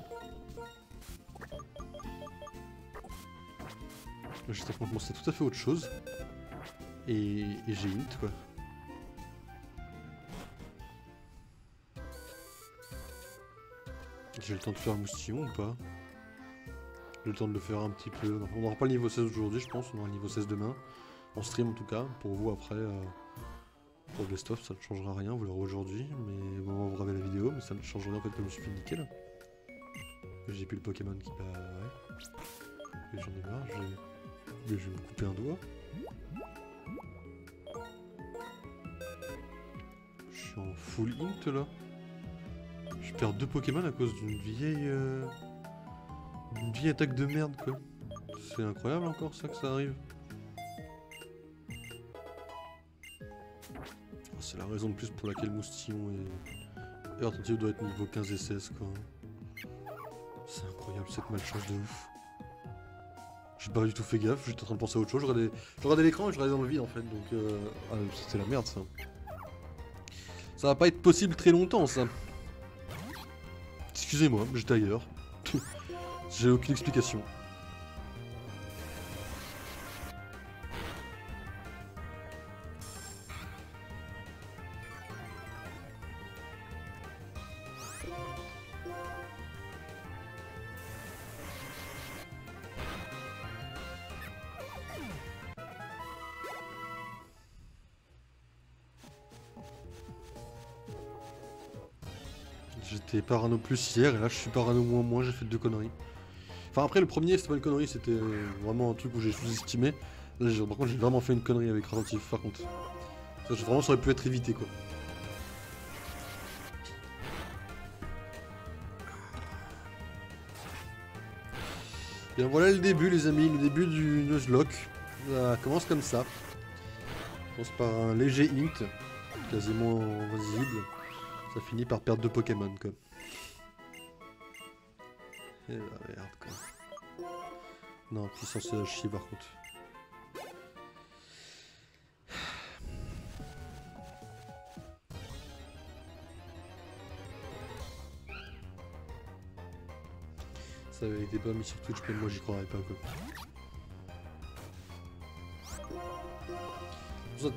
J'étais en train de penser tout à fait autre chose. Et j'ai hint quoi. J'ai le temps de faire un moustillon ou pas? J'ai le temps de le faire un petit peu. On n'aura pas le niveau 16 aujourd'hui je pense, on aura le niveau 16 demain. En stream en tout cas, pour vous après. Pour le best-of ça ne changera rien, vous l'aurez aujourd'hui. Mais bon, on va regarder la vidéo, mais ça ne change rien en fait comme je me suis fait niquer là. J'ai plus le Pokémon qui... Bah ouais. Et j'en ai marre, je vais me couper un doigt. Je suis en full int là. Je perds 2 Pokémon à cause d'une vieille attaque de merde quoi. C'est incroyable encore ça que ça arrive. Oh, c'est la raison de plus pour laquelle Moustillon et Attentif doit être niveau 15 et 16 quoi. C'est incroyable cette malchance de ouf. J'ai pas du tout fait gaffe, j'étais en train de penser à autre chose, je regardais l'écran et je regardais dans le vide en fait, donc ah, c'était la merde ça. Ça va pas être possible très longtemps ça. Excusez-moi, j'étais ailleurs. J'ai aucune explication. J'étais parano plus hier et là je suis parano moins, j'ai fait 2 conneries. Enfin après le premier c'était pas une connerie, c'était vraiment un truc où j'ai sous-estimé. Là par contre j'ai vraiment fait une connerie avec Ralentif par contre. Vraiment ça aurait pu être évité quoi. Et voilà le début les amis, le début du Nuzlocke. Ça commence comme ça. Ça commence par un léger int, quasiment invisible. Ça finit par perdre 2 Pokémon quoi. Et la merde quoi. Non, puissance c'est à chier par contre. Ça avait été pas mis sur Twitch, mais moi j'y croirais pas quoi.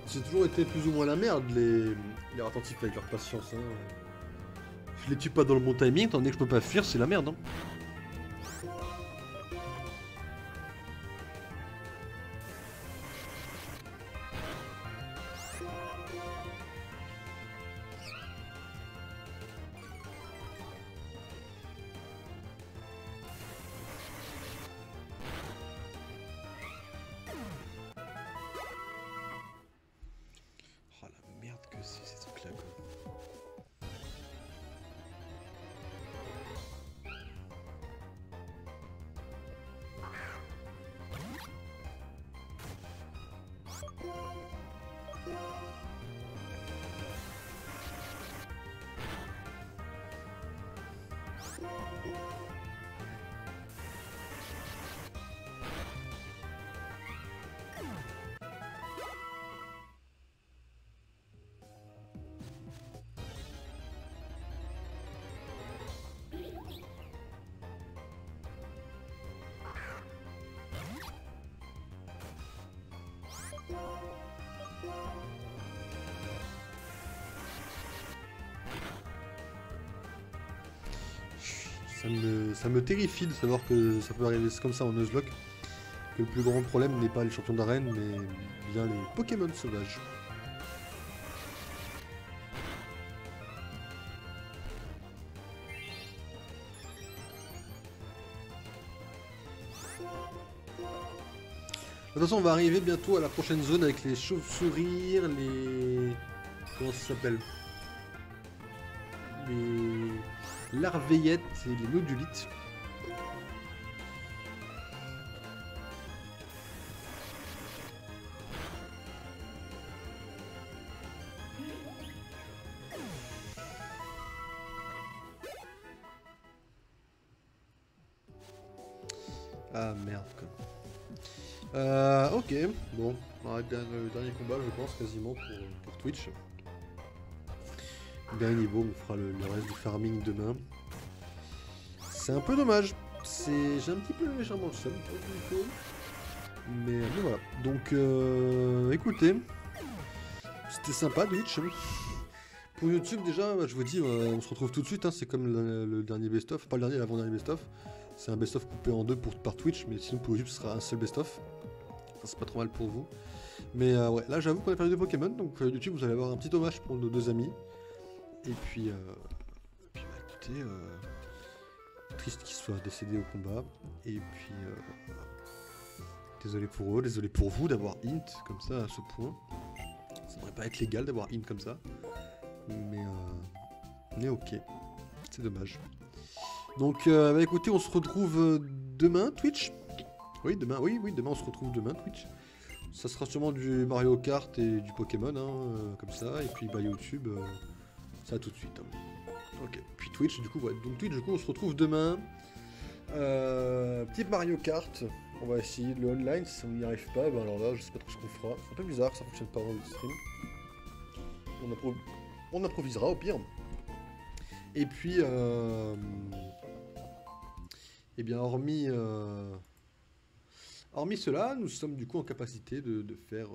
C'est toujours été plus ou moins la merde les attentifs avec leur patience. Hein. Je les tue pas dans le bon timing, tandis que je peux pas fuir, c'est la merde. Hein. Oh la merde que c'est ces trucs là quoi. Ça me terrifie de savoir que ça peut arriver comme ça en Nuzlocke. que le plus grand problème n'est pas les champions d'arène, mais bien les Pokémon sauvages. De toute façon, on va arriver bientôt à la prochaine zone avec les chauves-souris, les... Comment ça s'appelle? Les larveillettes et les nodulites. Ah merde quoi. Ok, bon, on arrête le dernier combat je pense quasiment pour Twitch. Dernier niveau, on fera le reste du farming demain. C'est un peu dommage, j'ai un petit peu légèrement le seum pour le coup. Mais voilà, donc écoutez, c'était sympa Twitch. Pour YouTube déjà, je vous dis, on se retrouve tout de suite, hein, c'est comme le dernier best-of, pas le dernier, l'avant-dernier best-of. C'est un best-of coupé en deux par Twitch, mais sinon pour YouTube ce sera un seul best-of. C'est pas trop mal pour vous. Mais ouais, là j'avoue qu'on a perdu de Pokémon, donc YouTube vous allez avoir un petit hommage pour nos deux amis. Et puis bah, écoutez, triste qu'ils soient décédés au combat. Et puis désolé pour eux, désolé pour vous d'avoir int comme ça à ce point. Ça devrait pas être légal d'avoir int comme ça. Mais ok, c'est dommage. Donc bah, écoutez, on se retrouve demain Twitch. Oui, demain, oui, demain on se retrouve demain Twitch. Ça sera sûrement du Mario Kart et du Pokémon, hein, comme ça. Et puis bah YouTube, ça tout de suite. Hein. Ok, puis Twitch, du coup, ouais. Donc Twitch, du coup, on se retrouve demain. Petit Mario Kart. On va essayer le online. Si on n'y arrive pas, ben alors là, je sais pas trop ce qu'on fera. C'est un peu bizarre, ça fonctionne pas dans le stream. On improvisera au pire. Et puis, eh bien, hormis cela, nous sommes du coup en capacité de faire